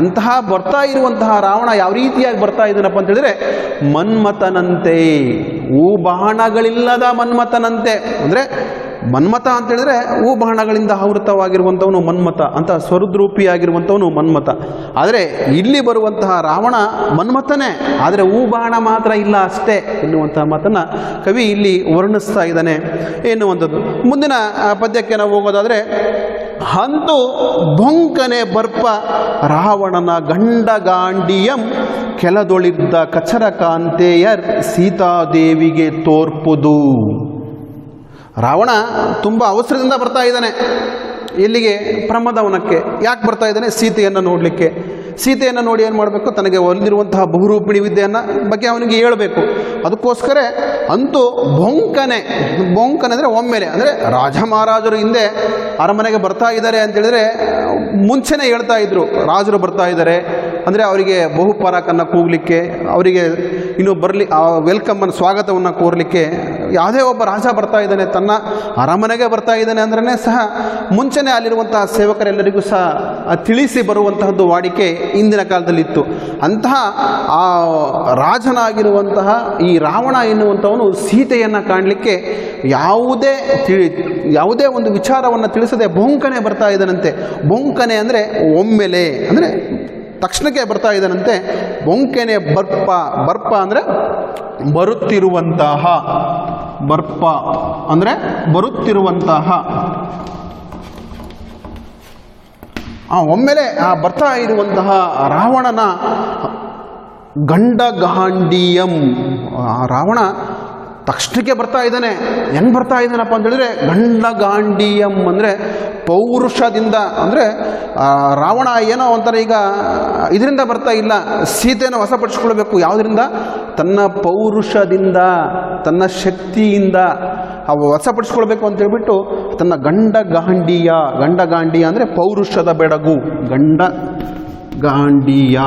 ಅಂತಹ ಬರ್ತಾ ಇರುವಂತಹ ರಾವಣ ಯಾವ ರೀತಿಯಾಗಿ ಬರ್ತಾ ಇದ್ದಾನಪ್ಪ ಅಂತ ಹೇಳಿದ್ರೆ ಮನ್ಮಥನಂತೆ, ಹೂಬಾಣಗಳಿಲ್ಲದ ಮನ್ಮಥನಂತೆ. ಅಂದರೆ ಮನ್ಮಥ ಅಂತ ಹೇಳಿದ್ರೆ ಹೂಬಾಣಗಳಿಂದ ಆವೃತವಾಗಿರುವಂಥವನು ಮನ್ಮಥ ಅಂತ ಸ್ವರುದ್ರೂಪಿಯಾಗಿರುವಂಥವನು ಮನ್ಮಥ. ಆದರೆ ಇಲ್ಲಿ ಬರುವಂತಹ ರಾವಣ ಮನ್ಮಥನೇ, ಆದರೆ ಹೂಬಾಣ ಮಾತ್ರ ಇಲ್ಲ ಅಷ್ಟೇ ಎನ್ನುವಂತಹ ಮಾತನ್ನು ಕವಿ ಇಲ್ಲಿ ವರ್ಣಿಸ್ತಾ ಇದ್ದಾನೆ ಎನ್ನುವಂಥದ್ದು. ಮುಂದಿನ ಪದ್ಯಕ್ಕೆ ನಾವು ಹೋಗೋದಾದರೆ, ಹಂತು ಬೊಂಕನೆ ಬರ್ಪ ರಾವಣನ ಗಂಡಗಾಂಡಿಯಂ ಕೆಲದೊಳಿದ್ದ ಕಚರ ಕಾಂತೆಯರ್ ಸೀತಾದೇವಿಗೆ ತೋರ್ಪುದು. ರಾವಣ ತುಂಬ ಅವಸರದಿಂದ ಬರ್ತಾ ಇದ್ದಾನೆ ಎಲ್ಲಿಗೆ? ಪ್ರಮದವನಕ್ಕೆ. ಯಾಕೆ ಬರ್ತಾ ಇದ್ದಾನೆ? ಸೀತೆಯನ್ನು ನೋಡಲಿಕ್ಕೆ. ಸೀತೆಯನ್ನು ನೋಡಿ ಏನು ಮಾಡಬೇಕು? ತನಗೆ ಒಲಿದಿರುವಂತಹ ಬಹುರೂಪಿಣಿ ವಿದ್ಯೆಯನ್ನು ಬಗ್ಗೆ ಅವನಿಗೆ ಹೇಳಬೇಕು. ಅದಕ್ಕೋಸ್ಕರ ಅಂತೂ ಬೊಂಕನೆ ಅಂದರೆ ಒಮ್ಮೆಲೆ, ಅಂದರೆ ರಾಜ ಮಹಾರಾಜರು ಹಿಂದೆ ಅರಮನೆಗೆ ಬರ್ತಾ ಇದ್ದಾರೆ ಅಂತೇಳಿದ್ರೆ ಮುಂಚೆನೇ ಹೇಳ್ತಾ ಇದ್ರು, ರಾಜರು ಬರ್ತಾ ಇದ್ದಾರೆ ಅಂದರೆ ಅವರಿಗೆ ಬಹುಪರಾಕನ್ನು ಕೂಗಲಿಕ್ಕೆ, ಅವರಿಗೆ ಇನ್ನು ಬರಲಿ ವೆಲ್ಕಮ್ಮನ್ನು ಸ್ವಾಗತವನ್ನು ಕೋರಲಿಕ್ಕೆ ಯಾವುದೇ ಒಬ್ಬ ರಾಜ ಬರ್ತಾ ಇದ್ದಾನೆ, ತನ್ನ ಅರಮನೆಗೆ ಬರ್ತಾ ಇದ್ದಾನೆ ಅಂದ್ರೇ ಸಹ ಮುಂಚೆನೇ ಅಲ್ಲಿರುವಂತಹ ಸೇವಕರೆಲ್ಲರಿಗೂ ಸಹ ತಿಳಿಸಿ ಬರುವಂತಹದ್ದು ವಾಡಿಕೆ ಇಂದಿನ ಕಾಲದಲ್ಲಿತ್ತು. ಅಂತಹ ಆ ರಾಜನಾಗಿರುವಂತಹ ಈ ರಾವಣ ಎನ್ನುವಂಥವನು ಸೀತೆಯನ್ನು ಕಾಣಲಿಕ್ಕೆ ಯಾವುದೇ ಒಂದು ವಿಚಾರವನ್ನು ತಿಳಿಸದೆ ಬೊಂಕನೆ ಬರ್ತಾ ಇದ್ದಾನಂತೆ. ಬೊಂಕನೆ ಅಂದರೆ ಒಮ್ಮೆಲೆ, ಅಂದರೆ ತಕ್ಷಣಕ್ಕೆ ಬರ್ತಾ ಇದ್ದಾನಂತೆ. ಬೊಂಕೆನೆ ಬರ್ಪ ಅಂದರೆ ಬರುತ್ತಿರುವಂತಹ, ಬರ್ಪ ಅಂದರೆ ಬರುತ್ತಿರುವಂತಹ. ಒಮ್ಮೆಲೆ ಆ ಬರ್ತಾ ಇರುವಂತಹ ರಾವಣನ ಗಂಡಗಾಂಡಿಯಂ, ಆ ರಾವಣ ತಕ್ಷಣಕ್ಕೆ ಬರ್ತಾ ಇದ್ದಾನೆ. ಹೆಂಗೆ ಬರ್ತಾ ಇದ್ದಾನಪ್ಪ ಅಂತ ಹೇಳಿದ್ರೆ ಗಂಡಗಾಂಡೀಯಂ ಅಂದರೆ ಪೌರುಷದಿಂದ. ಅಂದರೆ ರಾವಣ ಏನೋ ಒಂಥರ ಈಗ ಇದರಿಂದ ಬರ್ತಾ ಇಲ್ಲ, ಸೀತೆಯನ್ನು ವಶಪಡಿಸ್ಕೊಳ್ಬೇಕು. ಯಾವುದರಿಂದ? ತನ್ನ ಪೌರುಷದಿಂದ, ತನ್ನ ಶಕ್ತಿಯಿಂದ ವಶಪಡಿಸ್ಕೊಳ್ಬೇಕು ಅಂತ ಹೇಳ್ಬಿಟ್ಟು ತನ್ನ ಗಂಡಗಾಂಡೀಯ ಅಂದರೆ ಪೌರುಷದ ಬೆಡಗು, ಗಂಡಗಾಂಡೀಯ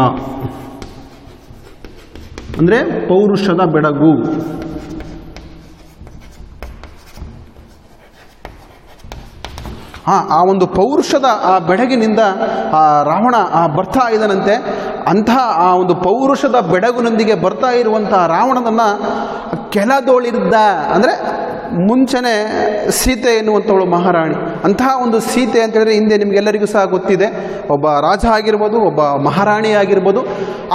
ಅಂದರೆ ಪೌರುಷದ ಬೆಡಗು. ಆ ಒಂದು ಪೌರುಷದ ಆ ಬೆಡಗಿನಿಂದ ಆ ರಾವಣ ಬರ್ತಾ ಇದ್ದಾನಂತೆ. ಅಂತಹ ಆ ಒಂದು ಪೌರುಷದ ಬೆಡಗುನೊಂದಿಗೆ ಬರ್ತಾ ಇರುವಂತಹ ರಾವಣನನ್ನು ಕೆಳದೋಳಿದ್ದ ಅಂದರೆ ಮುಂಚೆನೆ ಸೀತೆ ಎನ್ನುವಂಥವಳು ಮಹಾರಾಣಿ. ಅಂತಹ ಒಂದು ಸೀತೆ ಅಂತ ಹೇಳಿದ್ರೆ ಹಿಂದೆ ನಿಮಗೆಲ್ಲರಿಗೂ ಸಹ ಗೊತ್ತಿದೆ, ಒಬ್ಬ ರಾಜ ಆಗಿರ್ಬೋದು, ಒಬ್ಬ ಮಹಾರಾಣಿ ಆಗಿರ್ಬೋದು,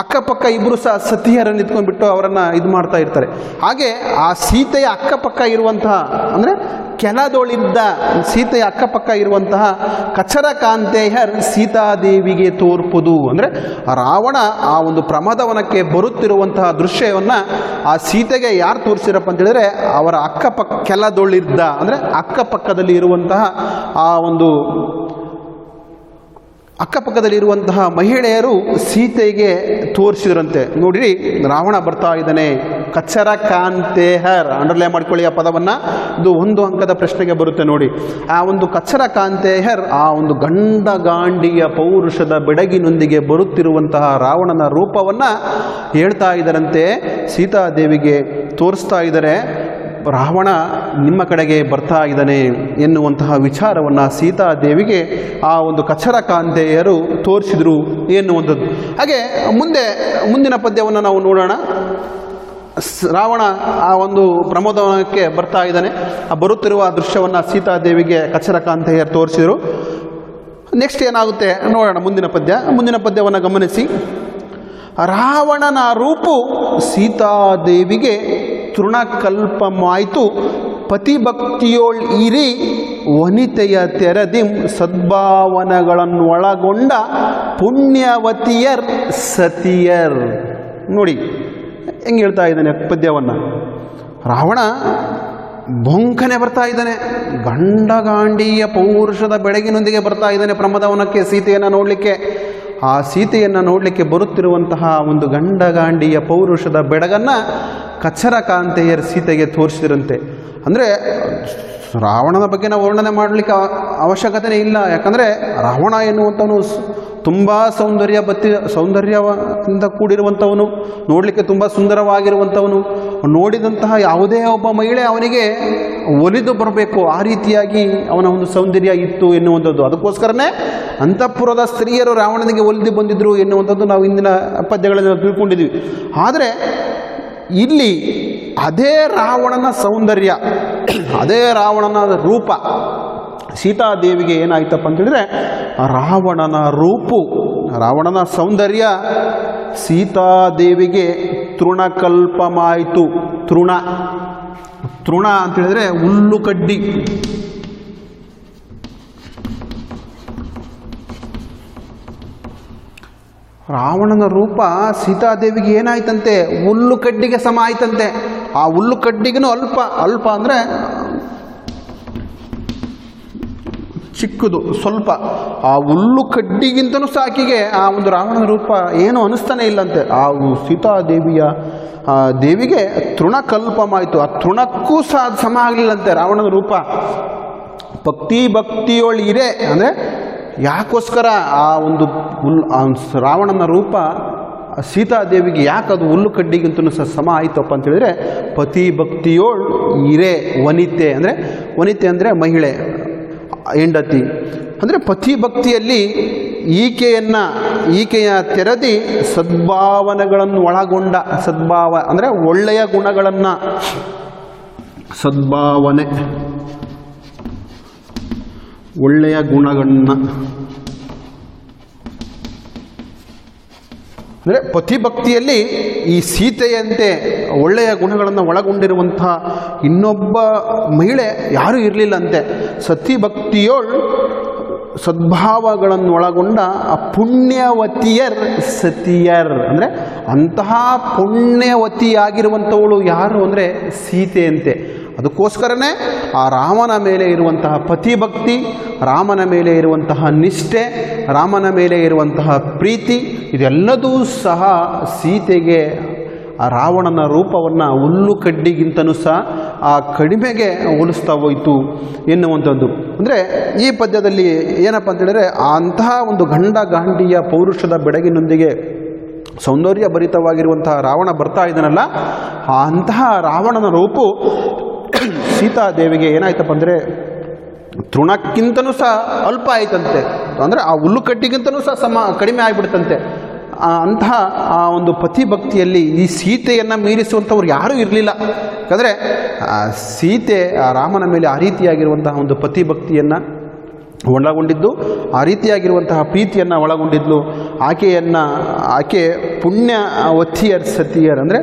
ಅಕ್ಕಪಕ್ಕ ಇಬ್ಬರು ಸಹ ಸತಿಯರನ್ನು ನಿಂತ್ಕೊಂಡ್ಬಿಟ್ಟು ಅವರನ್ನು ಇದು ಮಾಡ್ತಾ ಇರ್ತಾರೆ. ಹಾಗೆ ಆ ಸೀತೆಯ ಅಕ್ಕಪಕ್ಕ ಇರುವಂತಹ ಅಂದರೆ ಕೆಳದೊಳಿದ್ದ ಸೀತೆಯ ಅಕ್ಕಪಕ್ಕ ಇರುವಂತಹ ಕಚರ ಕಾಂತೆಯರ್ ಸೀತಾದೇವಿಗೆ ತೋರ್ಪುದು. ಅಂದರೆ ರಾವಣ ಆ ಒಂದು ಪ್ರಮದವನಕ್ಕೆ ಬರುತ್ತಿರುವಂತಹ ದೃಶ್ಯವನ್ನು ಆ ಸೀತೆಗೆ ಯಾರು ತೋರಿಸಿರಪ್ಪ ಅಂತ ಹೇಳಿದ್ರೆ ಅವರ ಅಕ್ಕಪಕ್ಕ ಕೆಳದೊಳಿದ್ದ ಅಂದರೆ ಅಕ್ಕಪಕ್ಕದಲ್ಲಿ ಇರುವಂತಹ ಆ ಒಂದು ಅಕ್ಕಪಕ್ಕದಲ್ಲಿರುವಂತಹ ಮಹಿಳೆಯರು ಸೀತೆಗೆ ತೋರಿಸಿದ್ರಂತೆ. ನೋಡಿರಿ, ರಾವಣ ಬರ್ತಾ ಇದ್ದಾನೆ. ಕಚ್ಚರ ಕಾಂತೆಹರ್, ಅಂಡರ್ಲೈನ್ ಮಾಡ್ಕೊಳ್ಳಿ ಆ ಪದವನ್ನು, ಇದು 1 ಅಂಕದ ಪ್ರಶ್ನೆಗೆ ಬರುತ್ತೆ ನೋಡಿ. ಆ ಒಂದು ಕಚ್ಚರ ಕಾಂತೆಹರ್ ಆ ಒಂದು ಗಂಡಗಾಂಡಿಯ ಪೌರುಷದ ಬೆಡಗಿನೊಂದಿಗೆ ಬರುತ್ತಿರುವಂತಹ ರಾವಣನ ರೂಪವನ್ನು ಹೇಳ್ತಾ ಇದ್ದರಂತೆ, ಸೀತಾದೇವಿಗೆ ತೋರಿಸ್ತಾ ಇದ್ದಾರೆ. ರಾವಣ ನಿಮ್ಮ ಕಡೆಗೆ ಬರ್ತಾ ಇದ್ದಾನೆ ಎನ್ನುವಂತಹ ವಿಚಾರವನ್ನು ಸೀತಾದೇವಿಗೆ ಆ ಒಂದು ಕಚರ ಕಾಂತೆಯರು ತೋರಿಸಿದರು ಎನ್ನುವಂಥದ್ದು. ಹಾಗೆ ಮುಂದಿನ ಪದ್ಯವನ್ನು ನಾವು ನೋಡೋಣ. ರಾವಣ ಆ ಒಂದು ಪ್ರಮೋದವನಕ್ಕೆ ಬರ್ತಾ ಇದ್ದಾನೆ. ಆ ಬರುತ್ತಿರುವ ದೃಶ್ಯವನ್ನು ಸೀತಾದೇವಿಗೆ ಕಚರ ಕಾಂತೆಯರು ತೋರಿಸಿದರು. ನೆಕ್ಸ್ಟ್ ಏನಾಗುತ್ತೆ ನೋಡೋಣ. ಮುಂದಿನ ಪದ್ಯವನ್ನು ಗಮನಿಸಿ. ರಾವಣನ ರೂಪು ಸೀತಾದೇವಿಗೆ ತೃಣಕಲ್ಪಮಾಯಿತು, ಪತಿಭಕ್ತಿಯೋಳ್ ಇರಿ ವನಿತೆಯ ತೆರದಿಂ ಸದ್ಭಾವನೆಗಳನ್ನೊಳಗೊಂಡ ಪುಣ್ಯವತಿಯರ್ ಸತಿಯರ್. ನೋಡಿ ಹೆಂಗೆ ಹೇಳ್ತಾ ಇದ್ದಾನೆ ಪದ್ಯವನ್ನು. ರಾವಣ ಬೊಂಕನೆ ಬರ್ತಾ ಇದ್ದಾನೆ, ಗಂಡಗಾಂಡೀಯ ಪೌರುಷದ ಬೆಳಗಿನೊಂದಿಗೆ ಬರ್ತಾ ಇದ್ದಾನೆ ಪ್ರಮದವನಕ್ಕೆ ಸೀತೆಯನ್ನು ನೋಡಲಿಕ್ಕೆ. ಆ ಸೀತೆಯನ್ನು ನೋಡಲಿಕ್ಕೆ ಬರುತ್ತಿರುವಂತಹ ಒಂದು ಗಂಡಗಾಂಡಿಯ ಪೌರುಷದ ಬೆಡಗನ್ನು ಕಚ್ಚರ ಕಾಂತೆಯರು ಸೀತೆಗೆ ತೋರಿಸಿದ್ರಂತೆ. ಅಂದರೆ ರಾವಣನ ಬಗ್ಗೆ ನಾವು ವರ್ಣನೆ ಮಾಡಲಿಕ್ಕೆ ಅವಶ್ಯಕತೆ ಇಲ್ಲ. ಯಾಕಂದರೆ ರಾವಣ ಎನ್ನುವಂಥವನು ತುಂಬ ಸೌಂದರ್ಯದಿಂದ ಕೂಡಿರುವಂಥವನು, ನೋಡಲಿಕ್ಕೆ ತುಂಬ ಸುಂದರವಾಗಿರುವಂಥವನು. ನೋಡಿದಂತಹ ಯಾವುದೇ ಒಬ್ಬ ಮಹಿಳೆ ಅವನಿಗೆ ಒಲಿದು ಬರಬೇಕು, ಆ ರೀತಿಯಾಗಿ ಅವನ ಒಂದು ಸೌಂದರ್ಯ ಇತ್ತು ಎನ್ನುವಂಥದ್ದು. ಅದಕ್ಕೋಸ್ಕರನೇ ಅಂತಃಪುರದ ಸ್ತ್ರೀಯರು ರಾವಣನಿಗೆ ಒಲಿದು ಬಂದಿದ್ದರು ಎನ್ನುವಂಥದ್ದು ನಾವು ಇಂದಿನ ಪದ್ಯಗಳಲ್ಲಿ ತಿಳ್ಕೊಂಡಿದ್ವಿ. ಆದರೆ ಇಲ್ಲಿ ಅದೇ ರಾವಣನ ಸೌಂದರ್ಯ, ಅದೇ ರಾವಣನ ರೂಪ ಸೀತಾದೇವಿಗೆ ಏನಾಯ್ತಪ್ಪ ಅಂತೇಳಿದ್ರೆ, ರಾವಣನ ರೂಪು, ರಾವಣನ ಸೌಂದರ್ಯ ಸೀತಾದೇವಿಗೆ ತೃಣಕಲ್ಪಮಾಯಿತು. ತೃಣ ಅಂತೇಳಿದ್ರೆ ಹುಲ್ಲು ಕಡ್ಡಿ. ರಾವಣನ ರೂಪ ಸೀತಾದೇವಿಗೆ ಏನಾಯ್ತಂತೆ, ಹುಲ್ಲು ಕಡ್ಡಿಗೆ ಸಮ ಆಯ್ತಂತೆ. ಆ ಹುಲ್ಲು ಕಡ್ಡಿಗೂ ಅಲ್ಪ ಅಂದರೆ ಚಿಕ್ಕದು ಸ್ವಲ್ಪ. ಆ ಹುಲ್ಲು ಕಡ್ಡಿಗಿಂತನೂ ಸಾಕಿಗೆ ಆ ಒಂದು ರಾವಣನ ರೂಪ ಏನು ಅನಿಸ್ತಾನೆ ಇಲ್ಲಂತೆ. ಆ ಸೀತಾದೇವಿಯ ದೇವಿಗೆ ತೃಣಕಲ್ಪಮಾಯಿತು. ಆ ತೃಣಕ್ಕೂ ಸಹ ಸಮ ಆಗಲಿಲ್ಲಂತೆ ರಾವಣನ ರೂಪ. ಭಕ್ತಿಯೊಳಿರೆ ಅಂದರೆ ಯಾಕೋಸ್ಕರ ಆ ಒಂದು ರಾವಣನ ರೂಪ ಸೀತಾದೇವಿಗೆ ಯಾಕದು ಹುಲ್ಲು ಕಡ್ಡಿಗಿಂತನೂ ಸಹ ಸಮ ಆಯಿತಪ್ಪ ಅಂತೇಳಿದರೆ, ಪತಿ ಭಕ್ತಿಯೋಳ್ ಇರೆ ವನಿತೆ ಅಂದರೆ ಮಹಿಳೆ, ಹೆಂಡತಿ. ಅಂದರೆ ಪತಿ ಭಕ್ತಿಯಲ್ಲಿ ಈಕೆಯ ತೆರದಿ ಸದ್ಭಾವನೆಗಳನ್ನು ಒಳಗೊಂಡ, ಸದ್ಭಾವ ಅಂದರೆ ಒಳ್ಳೆಯ ಗುಣಗಳನ್ನು, ಸದ್ಭಾವನೆ ಒಳ್ಳೆಯ ಗುಣಗಳನ್ನು ಅಂದರೆ ಪತಿಭಕ್ತಿಯಲ್ಲಿ ಈ ಸೀತೆಯಂತೆ ಒಳ್ಳೆಯ ಗುಣಗಳನ್ನು ಒಳಗೊಂಡಿರುವಂತಹ ಇನ್ನೊಬ್ಬ ಮಹಿಳೆ ಯಾರೂ ಇರಲಿಲ್ಲಂತೆ. ಸತಿಭಕ್ತಿಯೋಳ್ ಸದ್ಭಾವಗಳನ್ನೊಳಗೊಂಡ ಪುಣ್ಯವತಿಯರ್ ಸತಿಯರ್, ಅಂದರೆ ಅಂತಹ ಪುಣ್ಯವತಿಯಾಗಿರುವಂಥವಳು ಯಾರು ಅಂದರೆ ಸೀತೆಯಂತೆ. ಅದಕ್ಕೋಸ್ಕರನೇ ಆ ರಾಮನ ಮೇಲೆ ಇರುವಂತಹ ಪತಿಭಕ್ತಿ, ರಾಮನ ಮೇಲೆ ಇರುವಂತಹ ನಿಷ್ಠೆ, ರಾಮನ ಮೇಲೆ ಇರುವಂತಹ ಪ್ರೀತಿ, ಇದೆಲ್ಲದೂ ಸಹ ಸೀತೆಗೆ ಆ ರಾವಣನ ರೂಪವನ್ನು ಹುಲ್ಲು ಕಡ್ಡಿಗಿಂತನೂ ಸಹ ಆ ಕಡಿಮೆಗೆ ಹೋಲಿಸ್ತಾ ಹೋಯಿತು ಎನ್ನುವಂಥದ್ದು. ಅಂದರೆ ಈ ಪದ್ಯದಲ್ಲಿ ಏನಪ್ಪ ಅಂತ ಹೇಳಿದರೆ, ಅಂತಹ ಒಂದು ಗಂಡ ಗಾಂಡಿಯ ಪೌರುಷದ ಬೆಡಗಿನೊಂದಿಗೆ ಸೌಂದರ್ಯ ಭರಿತವಾಗಿರುವಂತಹ ರಾವಣ ಬರ್ತಾ ಇದ್ದಾನಲ್ಲ, ಅಂತಹ ರಾವಣನ ರೂಪು ಸೀತಾದೇವಿಗೆ ಏನಾಯ್ತಪ್ಪ ಅಂದರೆ ತೃಣಕ್ಕಿಂತನೂ ಸಹ ಅಲ್ಪ ಆಯ್ತಂತೆ. ಅಂದರೆ ಆ ಹುಲ್ಲು ಕಡ್ಡಿಗಿಂತನೂ ಸಹ ಕಡಿಮೆ ಆಗಿಬಿಡ್ತಂತೆ. ಅಂತಹ ಆ ಒಂದು ಪತಿಭಕ್ತಿಯಲ್ಲಿ ಈ ಸೀತೆಯನ್ನು ಮೀರಿಸುವಂಥವ್ರು ಯಾರೂ ಇರಲಿಲ್ಲ. ಯಾಕಂದರೆ ಸೀತೆ ಆ ರಾಮನ ಮೇಲೆ ಆ ರೀತಿಯಾಗಿರುವಂತಹ ಒಂದು ಪತಿಭಕ್ತಿಯನ್ನು ಒಳಗೊಂಡಿದ್ದು, ಆ ರೀತಿಯಾಗಿರುವಂತಹ ಪ್ರೀತಿಯನ್ನು ಒಳಗೊಂಡಿದ್ಲು. ಆಕೆ ಪುಣ್ಯವತಿಯರ್ ಸತಿಯರ್, ಅಂದರೆ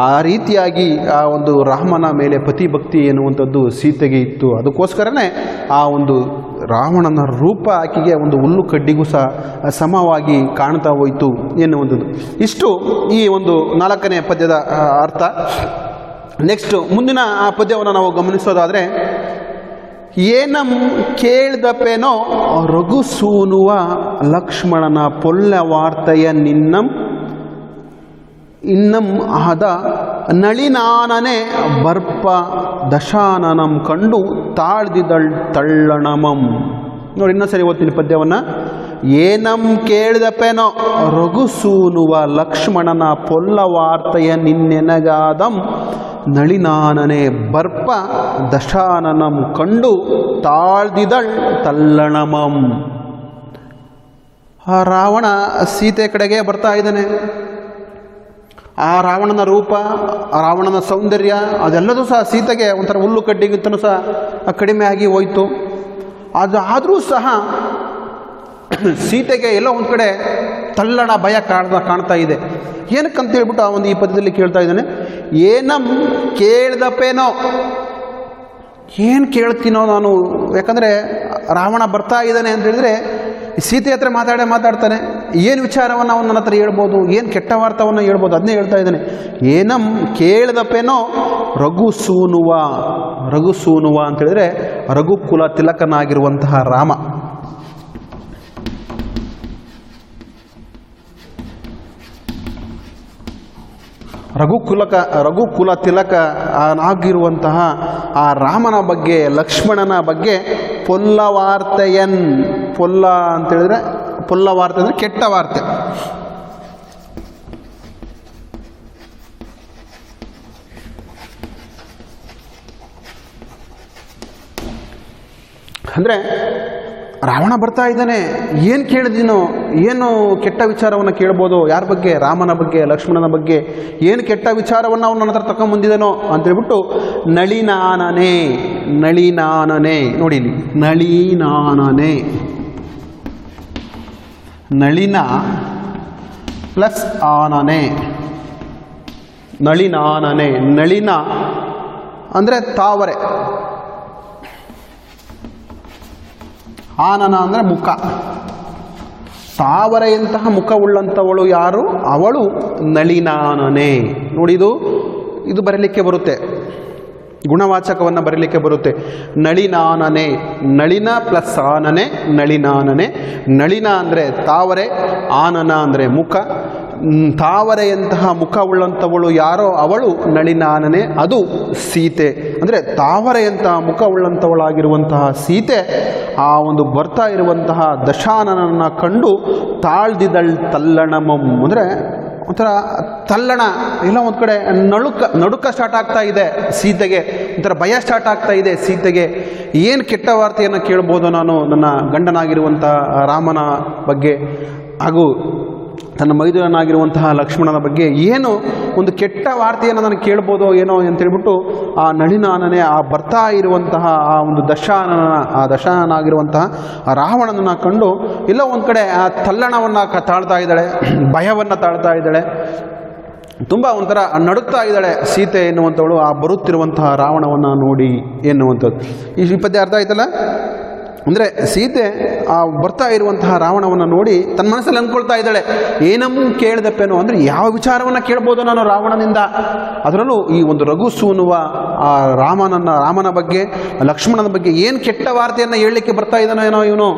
ಆ ರೀತಿಯಾಗಿ ಆ ಒಂದು ರಾಮನ ಮೇಲೆ ಪತಿಭಕ್ತಿ ಎನ್ನುವಂಥದ್ದು ಸೀತೆಗೆ ಇತ್ತು. ಅದಕ್ಕೋಸ್ಕರನೇ ಆ ಒಂದು ರಾವಣನ ರೂಪ ಆಕೆಗೆ ಒಂದು ಹುಲ್ಲು ಕಡ್ಡಿಗೂ ಸಹ ಸಮವಾಗಿ ಕಾಣ್ತಾ ಹೋಯಿತು ಎನ್ನುವಂಥದ್ದು. ಇಷ್ಟು ಈ ಒಂದು 4ನೇ ಪದ್ಯದ ಅರ್ಥ. ನೆಕ್ಸ್ಟ್ ಮುಂದಿನ ಆ ಪದ್ಯವನ್ನು ನಾವು ಗಮನಿಸೋದಾದರೆ, ಏನಂ ಕೇಳ್ದಪೇನೋ ರಘುಸೂನುವ ಲಕ್ಷ್ಮಣನ ಪೊಲ್ಲ ವಾರ್ತೆಯ ಇನ್ನಂ ಆದ ನಳಿನಾನನೆ ಬರ್ಪ ದಶಾನನಂ ಕಂಡು ತಾಳ್ದಿದಳ್ ತಳ್ಳಣಮಂ. ನೋಡಿ ಇನ್ನೊಂದ್ಸರಿ ಓದ್ತೀನಿ ಪದ್ಯವನ್ನು. ಏನಂ ಕೇಳ್ದಪೇನೋ ರಘುಸೂನುವ ಲಕ್ಷ್ಮಣನ ಪೊಲ್ಲ ವಾರ್ತೆಯ ನಿನ್ನೆನಗಾದಂ ನಳಿನಾನನೆ ಬರ್ಪ ದಶಾನನಂ ಕಂಡು ತಾಳ್ದಿದಳ್ ತಲ್ಲಣಮಂ. ಆ ರಾವಣ ಸೀತೆ ಕಡೆಗೆ ಬರ್ತಾ ಇದ್ದಾನೆ. ಆ ರಾವಣನ ರೂಪ, ಆ ರಾವಣನ ಸೌಂದರ್ಯ ಅದೆಲ್ಲದೂ ಸಹ ಸೀತೆಗೆ ಒಂಥರ ಹುಲ್ಲು ಕಡ್ಡಿಗಿಂತನೂ ಸಹ ಕಡಿಮೆ ಆಗಿ ಹೋಯಿತು. ಆದರೂ ಸಹ ಸೀತೆಗೆ ಎಲ್ಲೋ ಒಂದು ಕಡೆ ತಲ್ಲಣ ಭಯ ಕಾಣ್ತಾ ಇದೆ. ಏನಕ್ಕಂತ ಹೇಳ್ಬಿಟ್ಟು ಆ ಒಂದು ಈ ಪದ್ಯದಲ್ಲಿ ಕೇಳ್ತಾ ಇದ್ದಾನೆ. ಏನಂ ಕೇಳ್ದಪೇನೋ, ಏನು ಕೇಳ್ತೀನೋ ನಾನು, ಯಾಕಂದರೆ ರಾವಣ ಬರ್ತಾ ಇದ್ದಾನೆ ಅಂತ ಹೇಳಿದ್ರೆ ಸೀತೆ ಹತ್ರ ಮಾತಾಡ್ತಾನೆ. ಏನು ವಿಚಾರವನ್ನು ಅವನು ನನ್ನ ಹತ್ರ ಹೇಳ್ಬೋದು, ಏನು ಕೆಟ್ಟ ವಾರ್ತಾವನ್ನು ಹೇಳ್ಬೋದು, ಅದನ್ನೇ ಹೇಳ್ತಾ ಇದ್ದಾನೆ. ಏನಂ ಕೇಳ್ದಪೇನೋ ರಘುಸೂನುವ ಅಂತ ಹೇಳಿದ್ರೆ ರಘುಕುಲ ತಿಲಕನಾಗಿರುವಂತಹ ರಾಮ. ರಘುಕುಲ ತಿಲಕ ಆಗಿರುವಂತಹ ಆ ರಾಮನ ಬಗ್ಗೆ, ಲಕ್ಷ್ಮಣನ ಬಗ್ಗೆ ಪೊಲ್ಲ ಅಂತೇಳಿದ್ರೆ, ಪೊಲ್ಲ ವಾರ್ತೆ ಅಂದರೆ ಕೆಟ್ಟ ವಾರ್ತೆ. ಅಂದರೆ ರಾವಣ ಬರ್ತಾ ಇದ್ದಾನೆ, ಏನು ಕೇಳಿದೀನೋ, ಏನು ಕೆಟ್ಟ ವಿಚಾರವನ್ನು ಕೇಳ್ಬೋದು, ಯಾರ ಬಗ್ಗೆ? ರಾಮನ ಬಗ್ಗೆ, ಲಕ್ಷ್ಮಣನ ಬಗ್ಗೆ ಏನು ಕೆಟ್ಟ ವಿಚಾರವನ್ನು ಅವನು ನನ್ನ ಹತ್ರ ತಗೊಂಬಂದಿದ್ದಾನೋ ಅಂತೇಳ್ಬಿಟ್ಟು ನಳಿನಾನನೆ ನೋಡಿ ಇಲ್ಲಿ, ನಳಿನ ಪ್ಲಸ್ ಆನನೆ, ನಳಿನ ಅಂದರೆ ತಾವರೆ, ಆನನ ಅಂದರೆ ಮುಖ. ತಾವರೆಯಂತಹ ಮುಖವುಳ್ಳಂಥವಳು ಯಾರು? ಅವಳು ನಳಿನಾನನೆ. ನೋಡಿ ಇದು ಬರಲಿಕ್ಕೆ ಬರುತ್ತೆ, ಗುಣವಾಚಕವನ್ನು ಬರಲಿಕ್ಕೆ ಬರುತ್ತೆ. ನಳಿನಾನನೆ, ನಳಿನ ಪ್ಲಸ್ ಆನನೆ, ನಳಿನಾನನೆ. ನಳಿನ ಅಂದರೆ ತಾವರೆ, ಆನನ ಅಂದರೆ ಮುಖ. ತಾವರೆಯಂತಹ ಮುಖವುಳ್ಳಂಥವಳು ಯಾರೋ ಅವಳು ನಳಿನಾನನೆ, ಅದು ಸೀತೆ. ಅಂದರೆ ತಾವರೆಯಂತಹ ಮುಖವುಳ್ಳಂಥವಳಾಗಿರುವಂತಹ ಸೀತೆ ಆ ಒಂದು ಬರ್ತಾ ಇರುವಂತಹ ದಶಾನನನ್ನು ಕಂಡು ತಾಳ್ದಿದಳ್ ತಲ್ಲಣಮಂ. ಅಂದರೆ ಒಂಥರ ತಲ್ಲಣ, ಎಲ್ಲ ಒಂದು ಕಡೆ ನಡುಕ ಸ್ಟಾರ್ಟ್ ಆಗ್ತಾ ಇದೆ ಸೀತೆಗೆ, ಒಂಥರ ಭಯ ಸ್ಟಾರ್ಟ್ ಆಗ್ತಾ ಇದೆ ಸೀತೆಗೆ. ಏನು ಕೆಟ್ಟ ವಾರ್ತೆಯನ್ನು ಕೇಳ್ಬೋದು ನಾನು ನನ್ನ ಗಂಡನಾಗಿರುವಂಥ ರಾಮನ ಬಗ್ಗೆ, ಹಾಗೂ ತನ್ನ ಮೈದುನನಾಗಿರುವಂತಹ ಲಕ್ಷ್ಮಣನ ಬಗ್ಗೆ ಏನು ಒಂದು ಕೆಟ್ಟ ವಾರ್ತೆಯನ್ನು ನಾನು ಕೇಳ್ಬೋದೋ ಏನೋ ಅಂತೇಳ್ಬಿಟ್ಟು ಆ ನಳಿನಾನನೆ, ಆ ಬರ್ತಾ ಇರುವಂತಹ ಆ ಒಂದು ದಶಾನನಾಗಿರುವಂತಹ ಆ ರಾವಣನನ್ನು ಕಂಡು ಎಲ್ಲೋ ಒಂದು ಕಡೆ ಆ ತಲ್ಲಣವನ್ನು ತಾಳ್ತಾ ಇದ್ದಾಳೆ, ಭಯವನ್ನು ತಾಳ್ತಾ ಇದ್ದಾಳೆ, ತುಂಬ ಒಂಥರ ನಡುಕ್ತಾ ಇದ್ದಾಳೆ ಸೀತೆ ಎನ್ನುವಂಥವಳು ಆ ಬರುತ್ತಿರುವಂತಹ ರಾವಣವನ್ನು ನೋಡಿ ಎನ್ನುವಂಥದ್ದು. ಈ ಪದ್ಯ ಅರ್ಥ ಆಯ್ತಲ್ಲ? ಅಂದರೆ ಸೀತೆ ಬರ್ತಾ ಇರುವಂತಹ ರಾವಣವನ್ನು ನೋಡಿ ತನ್ನ ಮನಸ್ಸಲ್ಲಿ ಅಂದ್ಕೊಳ್ತಾ ಇದ್ದಾಳೆ, ಏನಮ್ಮ ಕೇಳಿದಪ್ಪೇನೋ, ಅಂದರೆ ಯಾವ ವಿಚಾರವನ್ನು ಕೇಳ್ಬೋದು ನಾನು ರಾವಣನಿಂದ, ಅದರಲ್ಲೂ ಈ ಒಂದು ರಘು ಸೂನುವ ಆ ರಾಮನ ಬಗ್ಗೆ, ಲಕ್ಷ್ಮಣನ ಬಗ್ಗೆ ಏನು ಕೆಟ್ಟ ವಾರ್ತೆಯನ್ನು ಹೇಳಲಿಕ್ಕೆ ಬರ್ತಾ ಇದ್ದಾನೋ ಏನೋ ಇವನು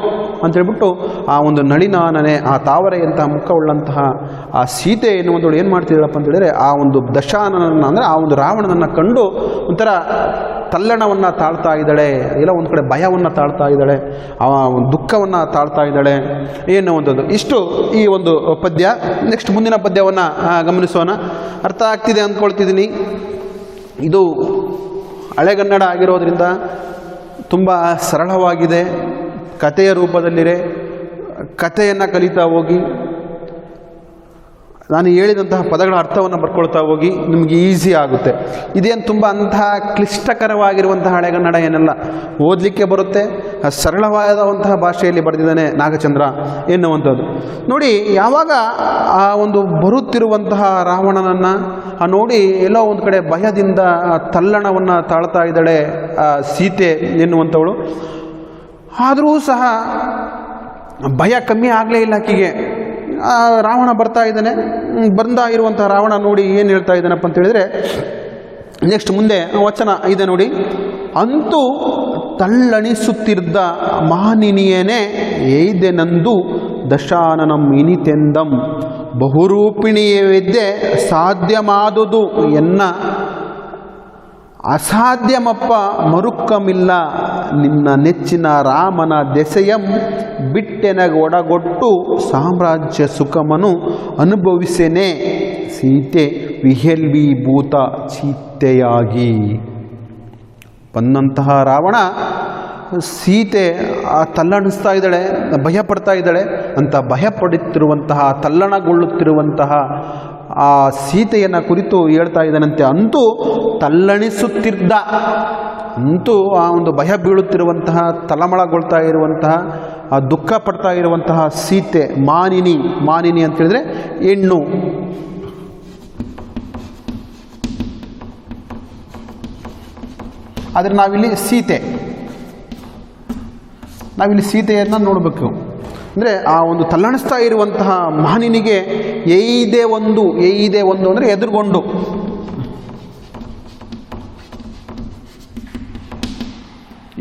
ಅಂತೇಳ್ಬಿಟ್ಟು ಆ ಒಂದು ನಳಿನಾನನೆ, ಆ ತಾವರೆಯಂತಹ ಮುಖವುಳ್ಳಂತಹ ಆ ಸೀತೆ ಎನ್ನುವಂಥವಳು ಏನು ಮಾಡ್ತಿದ್ದಾಳಪ್ಪ ಅಂತ ಹೇಳಿದರೆ, ಆ ಒಂದು ದಶಾನನನ್ನು ಅಂದರೆ ಆ ಒಂದು ರಾವಣನನ್ನು ಕಂಡು ಒಂಥರ ತಲ್ಲಣವನ್ನು ತಾಳ್ತಾ ಇದ್ದಾಳೆ, ಎಲ್ಲ ಒಂದು ಕಡೆ ಭಯವನ್ನು ತಾಳ್ತಾ ಇದ್ದಾಳೆ, ಆ ದುಃಖವನ್ನು ತಾಳ್ತಾ ಇದ್ದಾಳೆ ಎನ್ನುವಂಥದ್ದು. ಇಷ್ಟು ಈ ಒಂದು ಪದ್ಯ. ನೆಕ್ಸ್ಟ್ ಮುಂದಿನ ಪದ್ಯವನ್ನು ಗಮನಿಸೋಣ. ಅರ್ಥ ಆಗ್ತಿದೆ ಅಂದ್ಕೊಳ್ತಿದ್ದೀನಿ. ಇದು ಹಳೆಗನ್ನಡ ಆಗಿರೋದ್ರಿಂದ ತುಂಬ ಸರಳವಾಗಿದೆ, ಕಥೆಯ ರೂಪದಲ್ಲಿದೆ. ಕಥೆಯನ್ನು ಕಲಿತಾ ಹೋಗಿ, ನಾನು ಹೇಳಿದಂತಹ ಪದಗಳ ಅರ್ಥವನ್ನು ಬರ್ಕೊಳ್ತಾ ಹೋಗಿ ನಿಮಗೆ ಈಸಿ ಆಗುತ್ತೆ. ಇದೇನು ತುಂಬ ಅಂತಹ ಕ್ಲಿಷ್ಟಕರವಾಗಿರುವಂತಹ ಹಳೆಗನ್ನಡ ಏನಲ್ಲ, ಓದಲಿಕ್ಕೆ ಬರುತ್ತೆ, ಸರಳವಾದಂತಹ ಭಾಷೆಯಲ್ಲಿ ಬರೆದಿದ್ದಾನೆ ನಾಗಚಂದ್ರ ಎನ್ನುವಂಥದ್ದು. ನೋಡಿ, ಯಾವಾಗ ಆ ಒಂದು ಬರುತ್ತಿರುವಂತಹ ರಾವಣನನ್ನು ನೋಡಿ ಎಲ್ಲೋ ಒಂದು ಕಡೆ ಭಯದಿಂದ ತಲ್ಲಣವನ್ನು ತಾಳ್ತಾ ಇದ್ದಾಳೆ ಸೀತೆ ಎನ್ನುವಂಥವಳು. ಆದರೂ ಸಹ ಭಯ ಕಮ್ಮಿ ಆಗಲೇ ಇಲ್ಲ ಆಕೆಗೆ. ರಾವಣ ಬರ್ತಾ ಇದ್ದಾನೆ, ಬಂದ ಇರುವಂತಹ ರಾವಣ ನೋಡಿ ಏನು ಹೇಳ್ತಾ ಇದ್ದಾನಪ್ಪ ಅಂತ ಹೇಳಿದರೆ, ನೆಕ್ಸ್ಟ್ ಮುಂದೆ ವಚನ ಇದೆ ನೋಡಿ. ಅಂತೂ ತಳ್ಳಣಿಸುತ್ತಿದ್ದ ಮಾನಿನಿಯನೇ ಏಯ್ದೆನಂದು ದಶಾನನಂ ಇನಿತೆಂದಂ ಬಹುರೂಪಿಣಿಯವಿದ್ದೆ ಸಾಧ್ಯಮಾದುದು ಎನ್ನ ಅಸಾಧ್ಯವಪ್ಪ ಮರುಕ್ಕಮಿಲ್ಲ ನಿನ್ನ ನೆಚ್ಚಿನ ರಾಮನ ದೆಸೆಯಂ ಬಿಟ್ಟೆನಗೊಡಗೊಟ್ಟು ಸಾಮ್ರಾಜ್ಯ ಸುಖಮನು ಅನುಭವಿಸೇನೆ ಸೀತೆ ವಿಹೆಲ್ವೀಭೂತ ಚೀತೆಯಾಗಿ. ಬಂದಂತಹ ರಾವಣ ಸೀತೆ ತಲ್ಲಣಿಸ್ತಾ ಇದ್ದಾಳೆ, ಭಯಪಡ್ತಾ ಇದ್ದಾಳೆ ಅಂತ ಭಯಪಡುತ್ತಿರುವಂತಹ, ತಲ್ಲಣಗೊಳ್ಳುತ್ತಿರುವಂತಹ ಆ ಸೀತೆಯನ್ನು ಕುರಿತು ಹೇಳ್ತಾ ಇದ್ದಾನಂತೆ. ಅಂತೂ ತಲ್ಲಣಿಸುತ್ತಿದ್ದ, ಅಂತೂ ಆ ಒಂದು ಭಯ ಬೀಳುತ್ತಿರುವಂತಹ, ತಳಮಳಗೊಳ್ತಾ ಇರುವಂತಹ, ಆ ದುಃಖ ಪಡ್ತಾ ಇರುವಂತಹ ಸೀತೆ, ಮಾನಿನಿ. ಮಾನಿನಿ ಅಂತ ಹೇಳಿದ್ರೆ ಹೆಣ್ಣು. ಆದರೆ ನಾವಿಲ್ಲಿ ಸೀತೆಯನ್ನು ನೋಡಬೇಕು. ಅಂದರೆ ಆ ಒಂದು ತಲ್ಲಣಿಸ್ತಾ ಇರುವಂತಹ ಮಾನಿನಿಗೆ ಏಯ್ದೆ ಒಂದು ಅಂದರೆ ಎದುರುಗೊಂಡು,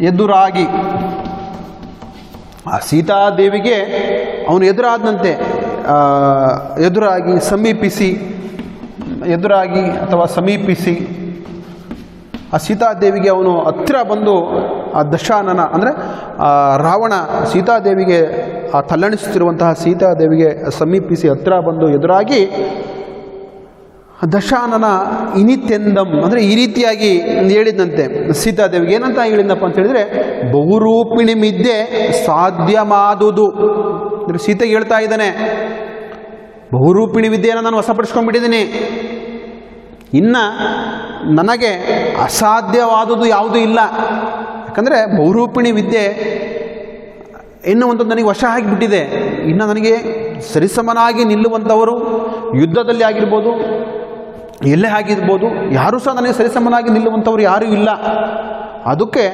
ಎದುರಾಗಿ ಆ ಸೀತಾದೇವಿಗೆ ಅವನು ಎದುರಾದಂತೆ, ಎದುರಾಗಿ ಅಥವಾ ಸಮೀಪಿಸಿ ಆ ಸೀತಾದೇವಿಗೆ ಅವನು ಹತ್ತಿರ ಬಂದು ಆ ದಶಾನನ ಅಂದರೆ ರಾವಣ ಸೀತಾದೇವಿಗೆ ಆ ತಲ್ಲಣಿಸುತ್ತಿರುವಂತಹ ಸೀತಾದೇವಿಗೆ ಸಮೀಪಿಸಿ ಹತ್ತಿರ ಬಂದು ಎದುರಾಗಿ ದಶಾನನ ಇನಿತೆಂದಂ ಅಂದರೆ ಈ ರೀತಿಯಾಗಿ ಹೇಳಿದಂತೆ ಸೀತಾದೇವಿಗೆ. ಏನಂತ ಹೇಳಿದ್ನಪ್ಪ ಅಂತ ಹೇಳಿದರೆ, ಬಹುರೂಪಿಣಿ ಮಿದ್ದೆ ಸಾಧ್ಯಮಾದುದು. ಅಂದರೆ ಸೀತೆಗೆ ಹೇಳ್ತಾ ಇದ್ದಾನೆ, ಬಹುರೂಪಿಣಿ ವಿದ್ಯೆಯನ್ನು ನಾನು ವಶಪಡಿಸ್ಕೊಂಡ್ಬಿಟ್ಟಿದ್ದೀನಿ, ಇನ್ನು ನನಗೆ ಅಸಾಧ್ಯವಾದುದು ಯಾವುದೂ ಇಲ್ಲ. ಯಾಕಂದರೆ ಬಹುರೂಪಿಣಿ ವಿದ್ಯೆ ಎನ್ನುವಂಥದ್ದು ನನಗೆ ವಶ ಆಗಿಬಿಟ್ಟಿದೆ. ಇನ್ನು ನನಗೆ ಸರಿಸಮನಾಗಿ ನಿಲ್ಲುವಂಥವರು ಯುದ್ಧದಲ್ಲಿ ಆಗಿರ್ಬೋದು, ಎಲ್ಲೇ ಆಗಿರ್ಬೋದು, ಯಾರೂ ಸಹ ನನಗೆ ಸರಿಸಮನಾಗಿ ನಿಲ್ಲುವಂಥವ್ರು ಯಾರೂ ಇಲ್ಲ. ಅದಕ್ಕೆ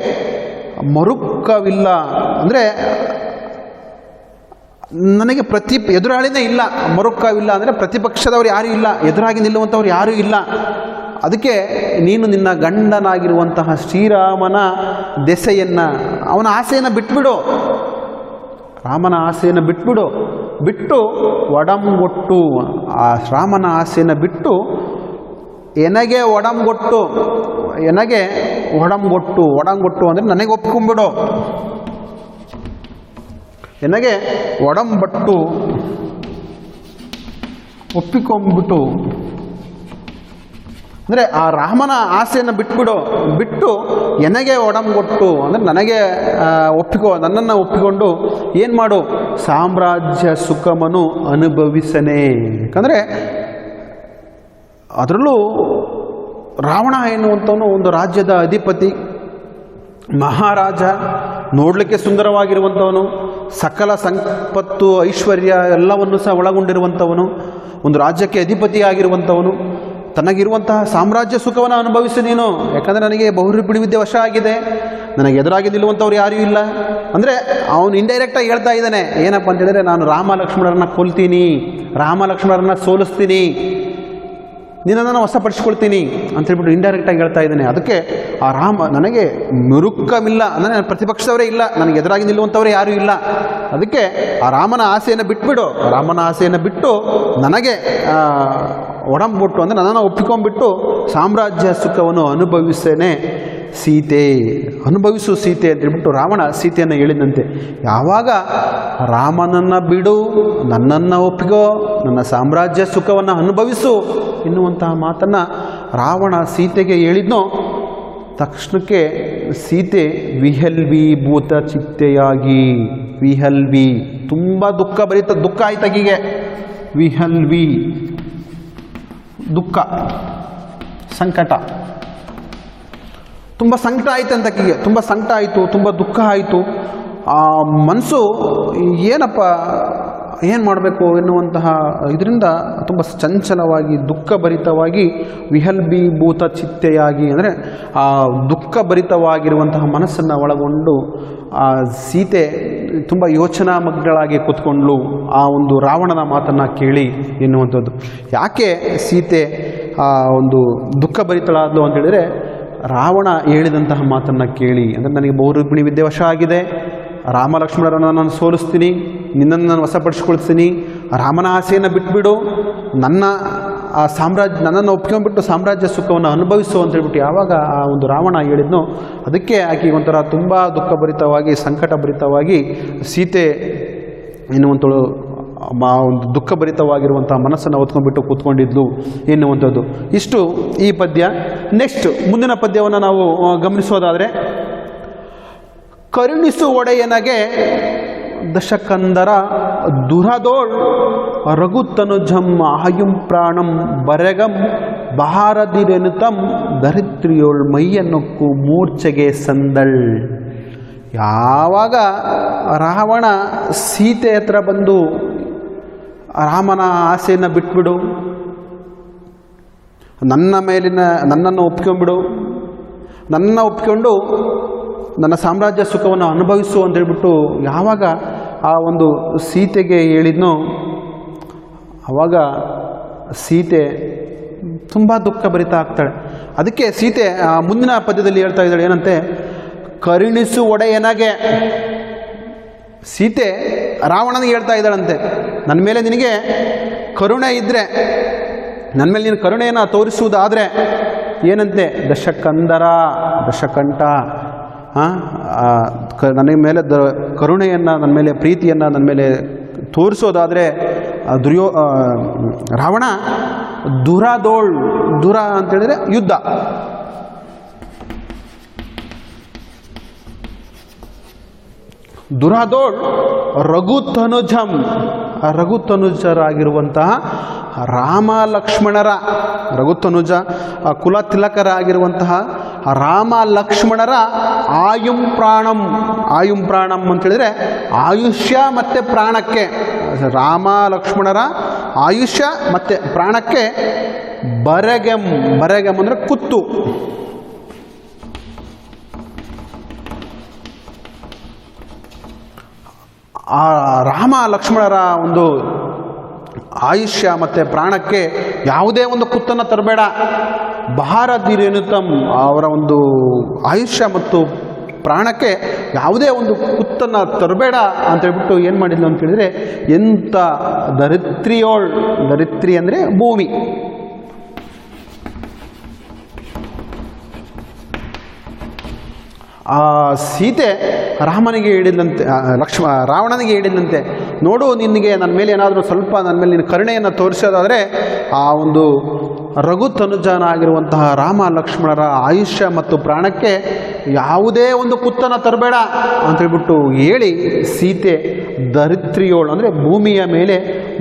ಮರುಕವಿಲ್ಲ, ಅಂದರೆ ನನಗೆ ಎದುರಾಳಿನೇ ಇಲ್ಲ. ಮರುಕವಿಲ್ಲ ಅಂದರೆ ಪ್ರತಿಪಕ್ಷದವರು ಯಾರೂ ಇಲ್ಲ, ಎದುರಾಗಿ ನಿಲ್ಲುವಂಥವ್ರು ಯಾರೂ ಇಲ್ಲ. ಅದಕ್ಕೆ ನೀನು ನಿನ್ನ ಗಂಡನಾಗಿರುವಂತಹ ಶ್ರೀರಾಮನ ದೆಸೆಯನ್ನು, ಅವನ ಆಸೆಯನ್ನು ಬಿಟ್ಬಿಡು, ರಾಮನ ಆಸೆಯನ್ನು ಬಿಟ್ಟು ಒಡಂಗೊಟ್ಟು, ಆ ರಾಮನ ಆಸೆಯನ್ನು ಬಿಟ್ಟು ಎನಗೆ ಒಡಂಗೊಟ್ಟು ಅಂದರೆ ನನಗೆ ಒಪ್ಕೊಂಡ್ಬಿಡು, ಎನಗೆ ಒಡಂಬಟ್ಟು ಒಪ್ಪಿಕೊಂಡ್ಬಿಟ್ಟು, ಅಂದರೆ ಆ ರಾಮನ ಆಸೆಯನ್ನು ಬಿಟ್ಟು ಎನಗೆ ಒಡಂಗೊಟ್ಟು ಅಂದರೆ ನನಗೆ ನನ್ನನ್ನು ಒಪ್ಪಿಕೊಂಡು ಏನು ಮಾಡು, ಸಾಮ್ರಾಜ್ಯ ಸುಖಮನು ಅನುಭವಿಸನೆ. ಯಾಕಂದರೆ ಅದರಲ್ಲೂ ರಾವಣ ಎನ್ನುವಂಥವನು ಒಂದು ರಾಜ್ಯದ ಅಧಿಪತಿ, ಮಹಾರಾಜ, ನೋಡಲಿಕ್ಕೆ ಸುಂದರವಾಗಿರುವಂಥವನು, ಸಕಲ ಸಂಪತ್ತು ಐಶ್ವರ್ಯ ಎಲ್ಲವನ್ನು ಸಹ ಒಳಗೊಂಡಿರುವಂಥವನು, ಒಂದು ರಾಜ್ಯಕ್ಕೆ ಅಧಿಪತಿಯಾಗಿರುವಂಥವನು. ತನಗಿರುವಂತಹ ಸಾಮ್ರಾಜ್ಯ ಸುಖವನ್ನು ಅನುಭವಿಸಿ ನೀನು, ಯಾಕಂದರೆ ನನಗೆ ಬಹುರೂಪಿಣಿ ವಿದ್ಯೆ ವಶ ಆಗಿದೆ, ನನಗೆ ಎದುರಾಗಿ ನಿಲ್ಲುವಂಥವ್ರು ಯಾರೂ ಇಲ್ಲ. ಅಂದರೆ ಅವನು ಇಂಡೈರೆಕ್ಟಾಗಿ ಹೇಳ್ತಾ ಇದ್ದಾನೆ, ಏನಪ್ಪ ಅಂತ ಹೇಳಿದ್ರೆ ನಾನು ರಾಮ ಲಕ್ಷ್ಮಣರನ್ನ ಕೊಲ್ತೀನಿ, ರಾಮ ಲಕ್ಷ್ಮಣರನ್ನ ಸೋಲಿಸ್ತೀನಿ, ನಿನ್ನನ್ನು ವಶಪಡಿಸ್ಕೊಳ್ತೀನಿ ಅಂತೇಳ್ಬಿಟ್ಟು ಇಂಡೈರೆಕ್ಟಾಗಿ ಹೇಳ್ತಾ ಇದ್ದಾನೆ. ಅದಕ್ಕೆ ಆ ರಾಮ ನನಗೆ ಮಿರುಕ್ಕಮಿಲ್ಲ, ಅಂದರೆ ನನ್ನ ಪ್ರತಿಪಕ್ಷದವರೇ ಇಲ್ಲ, ನನಗೆ ಎದುರಾಗಿ ನಿಲ್ಲುವಂಥವರೇ ಯಾರೂ ಇಲ್ಲ. ಅದಕ್ಕೆ ಆ ರಾಮನ ಆಸೆಯನ್ನು ಬಿಟ್ಬಿಡು, ರಾಮನ ಆಸೆಯನ್ನು ಬಿಟ್ಟು ನನಗೆ ಒಡಂಬಿಟ್ಟು ಅಂದರೆ ನನ್ನನ್ನು ಒಪ್ಪಿಕೊಂಡ್ಬಿಟ್ಟು ಸಾಮ್ರಾಜ್ಯ ಸುಖವನ್ನು ಅನುಭವಿಸೇನೆ ಸೀತೆ, ಅನುಭವಿಸು ಸೀತೆ ಅಂತೇಳ್ಬಿಟ್ಟು ರಾವಣ ಸೀತೆಯನ್ನು ಹೇಳಿದಂತೆ. ಯಾವಾಗ ರಾಮನನ್ನು ಬಿಡು, ನನ್ನನ್ನು ಒಪ್ಪಿಕೋ, ನನ್ನ ಸಾಮ್ರಾಜ್ಯ ಸುಖವನ್ನು ಅನುಭವಿಸು ಎನ್ನುವಂತಹ ಮಾತನ್ನು ರಾವಣ ಸೀತೆಗೆ ಹೇಳಿದ್ನೋ, ತಕ್ಷಣಕ್ಕೆ ಸೀತೆ ವಿಹಲ್ವೀಭೂತ ಚಿತ್ತೆಯಾಗಿ, ವಿಹಲ್ವಿ ತುಂಬ ದುಃಖ ಆಯ್ತಕಿಗೆ, ವಿಹಲ್ವಿ ದುಃಖ ಸಂಕಟ, ತುಂಬ ಸಂಕಟ ಆಯಿತು ಅಂತಕ್ಕಿಗೆ, ತುಂಬ ಸಂಕಟ ಆಯಿತು, ತುಂಬ ದುಃಖ ಆಯಿತು. ಆ ಮನಸ್ಸು ಏನಪ್ಪ ಏನು ಮಾಡಬೇಕು ಎನ್ನುವಂತಹ ಇದರಿಂದ ತುಂಬ ಚಂಚಲವಾಗಿ ದುಃಖಭರಿತವಾಗಿ ವಿಹಲ್ಬೀಭೂತ ಚಿತ್ತೆಯಾಗಿ, ಅಂದರೆ ಆ ದುಃಖಭರಿತವಾಗಿರುವಂತಹ ಮನಸ್ಸನ್ನು ಒಳಗೊಂಡು ಆ ಸೀತೆ ತುಂಬ ಯೋಚನಾ ಮಗ್ನಳಾಗಿ ಕೂತ್ಕೊಂಡ್ಳು ಆ ಒಂದು ರಾವಣನ ಮಾತನ್ನು ಕೇಳಿ ಎನ್ನುವಂಥದ್ದು. ಯಾಕೆ ಸೀತೆ ಆ ಒಂದು ದುಃಖಭರಿತಳಾದಳು ಅಂತ ಹೇಳಿದರೆ, ರಾವಣ ಹೇಳಿದಂತಹ ಮಾತನ್ನು ಕೇಳಿ, ಅಂದರೆ ನನಗೆ ಬಹುರೂಪಿಣಿ ವಿದ್ಯೆ ವಶ ಆಗಿದೆ, ರಾಮ ಲಕ್ಷ್ಮಣರನ್ನು ನಾನು ಸೋಲಿಸ್ತೀನಿ, ನಿನ್ನನ್ನು ನಾನು ವಶಪಡಿಸ್ಕೊಳ್ತೀನಿ, ರಾಮನ ಆಸೆಯನ್ನು ಬಿಟ್ಬಿಡು, ನನ್ನ ಆ ನನ್ನನ್ನು ಒಪ್ಕೊಂಡ್ಬಿಟ್ಟು ಸಾಮ್ರಾಜ್ಯ ಸುಖವನ್ನು ಅನುಭವಿಸು ಅಂತೇಳ್ಬಿಟ್ಟು ಯಾವಾಗ ಆ ಒಂದು ರಾವಣ ಹೇಳಿದ್ನೋ, ಅದಕ್ಕೆ ಆಕೆಗೆ ಒಂಥರ ತುಂಬ ದುಃಖಭರಿತವಾಗಿ ಸಂಕಟಭರಿತವಾಗಿ ಸೀತೆ ಎನ್ನುವಂಥಳು ಒಂದು ದುಃಖಭರಿತವಾಗಿರುವಂಥ ಮನಸ್ಸನ್ನು ಹೊತ್ಕೊಂಡ್ಬಿಟ್ಟು ಕೂತ್ಕೊಂಡಿದ್ಲು ಎನ್ನುವಂಥದ್ದು. ಇಷ್ಟು ಈ ಪದ್ಯ. ನೆಕ್ಸ್ಟ್ ಮುಂದಿನ ಪದ್ಯವನ್ನು ನಾವು ಗಮನಿಸೋದಾದರೆ, ಕರುಣಿಸು ಒಡೆಯನಗೆ ದಶಕಂದರ ದುರದೋಳ್ ರಘುತನುಜಂ ಆಯುಂ ಪ್ರಾಣಂ ಬರೆಗಂ ಬಹಾರದಿರೆನುತಂ ಧರಿತ್ರಿಯೋಳ್ ಮೈಯನ್ನೊಕ್ಕು ಮೂರ್ಛೆಗೆ ಸಂದಳ್. ಯಾವಾಗ ರಾವಣ ಸೀತೆ ಹತ್ರ ಬಂದು ರಾಮನ ಆಸೆಯನ್ನು ಬಿಟ್ಬಿಡು, ನನ್ನನ್ನು ಒಪ್ಕೊಂಡ್ಬಿಡು, ನನ್ನನ್ನು ಒಪ್ಕೊಂಡು ನನ್ನ ಸಾಮ್ರಾಜ್ಯ ಸುಖವನ್ನು ಅನುಭವಿಸು ಅಂತ ಹೇಳ್ಬಿಟ್ಟು ಯಾವಾಗ ಆ ಒಂದು ಸೀತೆಗೆ ಹೇಳಿದ್ನೋ, ಆವಾಗ ಸೀತೆ ತುಂಬ ದುಃಖಭರಿತ ಆಗ್ತಾಳೆ. ಅದಕ್ಕೆ ಸೀತೆ ಮುಂದಿನ ಪದ್ಯದಲ್ಲಿ ಹೇಳ್ತಾ ಇದ್ದಾಳೆ ಏನಂತೆ, ಕರುಣಿಸು ಒಡೆಯನಗೆ. ಸೀತೆ ರಾವಣನಿಗೆ ಹೇಳ್ತಾ ಇದ್ದಾಳಂತೆ, ನನ್ನ ಮೇಲೆ ನಿನಗೆ ಕರುಣೆ ಇದ್ದರೆ, ನನ್ನ ಮೇಲೆ ನೀನು ಕರುಣೆಯನ್ನು ತೋರಿಸುವುದಾದರೆ ಏನಂತೆ, ದಶಕಂಠ ನನ್ನ ಮೇಲೆ ಕರುಣೆಯನ್ನು, ನನ್ನ ಮೇಲೆ ಪ್ರೀತಿಯನ್ನು ನನ್ನ ಮೇಲೆ ತೋರಿಸೋದಾದರೆ ರಾವಣ ದುರ ಅಂತೇಳಿದರೆ ಯುದ್ಧ, ದುರದೋಳ್ ರಘುತನುಜರಾಗಿರುವಂತಹ ರಾಮ ಲಕ್ಷ್ಮಣರ, ರಘುತನುಜ ಕುಲ ತಿಲಕರಾಗಿರುವಂತಹ ರಾಮ ಲಕ್ಷ್ಮಣರ ಆಯುಂ ಪ್ರಾಣಂ ಅಂತೇಳಿದರೆ ಆಯುಷ್ಯ ಮತ್ತು ಪ್ರಾಣಕ್ಕೆ, ರಾಮ ಲಕ್ಷ್ಮಣರ ಆಯುಷ್ಯ ಮತ್ತು ಪ್ರಾಣಕ್ಕೆ ಬರೆಗಂ ಅಂದರೆ ಕುತ್ತು, ಆ ರಾಮ ಲಕ್ಷ್ಮಣರ ಒಂದು ಆಯುಷ್ಯ ಮತ್ತು ಪ್ರಾಣಕ್ಕೆ ಯಾವುದೇ ಒಂದು ಕುತ್ತನ್ನು ತರಬೇಡ, ಬಹಾರದಿರೆನುತಂ ಅವರ ಒಂದು ಆಯುಷ್ಯ ಮತ್ತು ಪ್ರಾಣಕ್ಕೆ ಯಾವುದೇ ಒಂದು ಕುತ್ತನ್ನು ತರಬೇಡ ಅಂತೇಳ್ಬಿಟ್ಟು ಏನು ಮಾಡಿದ್ಲು ಅಂತ ಹೇಳಿದರೆ, ಎಂಥ ಧರಿತ್ರಿ ಅಂದರೆ ಭೂಮಿ, ಆ ಸೀತೆ ರಾಮನಿಗೆ ಹೇಳಿದಂತೆ, ರಾವಣನಿಗೆ ಹೇಳಿದಂತೆ, ನೋಡು ನಿನಗೆ ನನ್ನ ಮೇಲೆ ಏನಾದರೂ ಸ್ವಲ್ಪ ನನ್ನ ಮೇಲೆ ನಿನ್ನ ಕರುಣೆಯನ್ನು ತೋರಿಸೋದಾದರೆ ಆ ಒಂದು ರಘುತನುಜನಾಗಿರುವಂತಹ ರಾಮ ಲಕ್ಷ್ಮಣರ ಆಯುಷ್ಯ ಮತ್ತು ಪ್ರಾಣಕ್ಕೆ ಯಾವುದೇ ಒಂದು ಕುತ್ತನ್ನು ತರಬೇಡ ಅಂತೇಳ್ಬಿಟ್ಟು ಹೇಳಿ ಸೀತೆ ಧರಿತ್ರಿಯೋಳು ಅಂದರೆ ಭೂಮಿಯ ಮೇಲೆ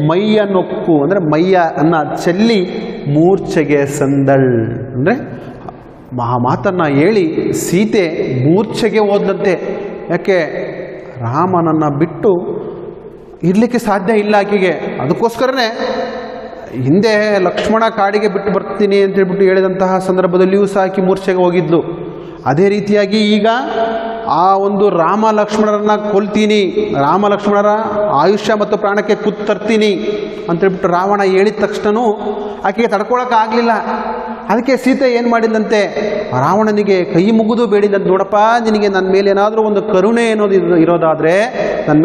ಮೈಯನ್ನೊಕ್ಕು ಅಂದರೆ ಮೈಯನ್ನು ಚೆಲ್ಲಿ ಮೂರ್ಛೆಗೆ ಸಂದಳ್ ಅಂದರೆ ಮಾತನ್ನು ಹೇಳಿ ಸೀತೆ ಮೂರ್ಛೆಗೆ ಹೋದಂತೆ. ಯಾಕೆ, ರಾಮನನ್ನು ಬಿಟ್ಟು ಇರಲಿಕ್ಕೆ ಸಾಧ್ಯ ಇಲ್ಲ ಆಕೆಗೆ. ಅದಕ್ಕೋಸ್ಕರನೇ ಹಿಂದೆ ಲಕ್ಷ್ಮಣ ಕಾಡಿಗೆ ಬಿಟ್ಟು ಬರ್ತೀನಿ ಅಂತೇಳ್ಬಿಟ್ಟು ಹೇಳಿದಂತಹ ಸಂದರ್ಭದಲ್ಲಿಯೂ ಸಹ ಆಕೆ ಮೂರ್ಛೆಗೆ ಹೋಗಿದ್ಲು. ಅದೇ ರೀತಿಯಾಗಿ ಈಗ ಆ ಒಂದು ರಾಮ ಲಕ್ಷ್ಮಣರನ್ನ ಕೊಲ್ತೀನಿ, ರಾಮ ಲಕ್ಷ್ಮಣರ ಆಯುಷ್ಯ ಮತ್ತು ಪ್ರಾಣಕ್ಕೆ ಕುತ್ತರ್ತೀನಿ ಅಂತೇಳ್ಬಿಟ್ಟು ರಾವಣ ಹೇಳಿದ ತಕ್ಷಣವೂ ಆಕೆಗೆ ತಡ್ಕೊಳಕ್ಕಾಗಲಿಲ್ಲ. ಅದಕ್ಕೆ ಸೀತೆ ಏನು ಮಾಡಿದಂತೆ, ರಾವಣನಿಗೆ ಕೈ ಮುಗಿದು ಬೇಡಿದಂತೆ, ನೋಡಪ್ಪ ನಿನಗೆ ನನ್ನ ಮೇಲೆ ಏನಾದರೂ ಒಂದು ಕರುಣೆ ಅನ್ನೋದು ಇರೋದಾದರೆ, ನನ್ನ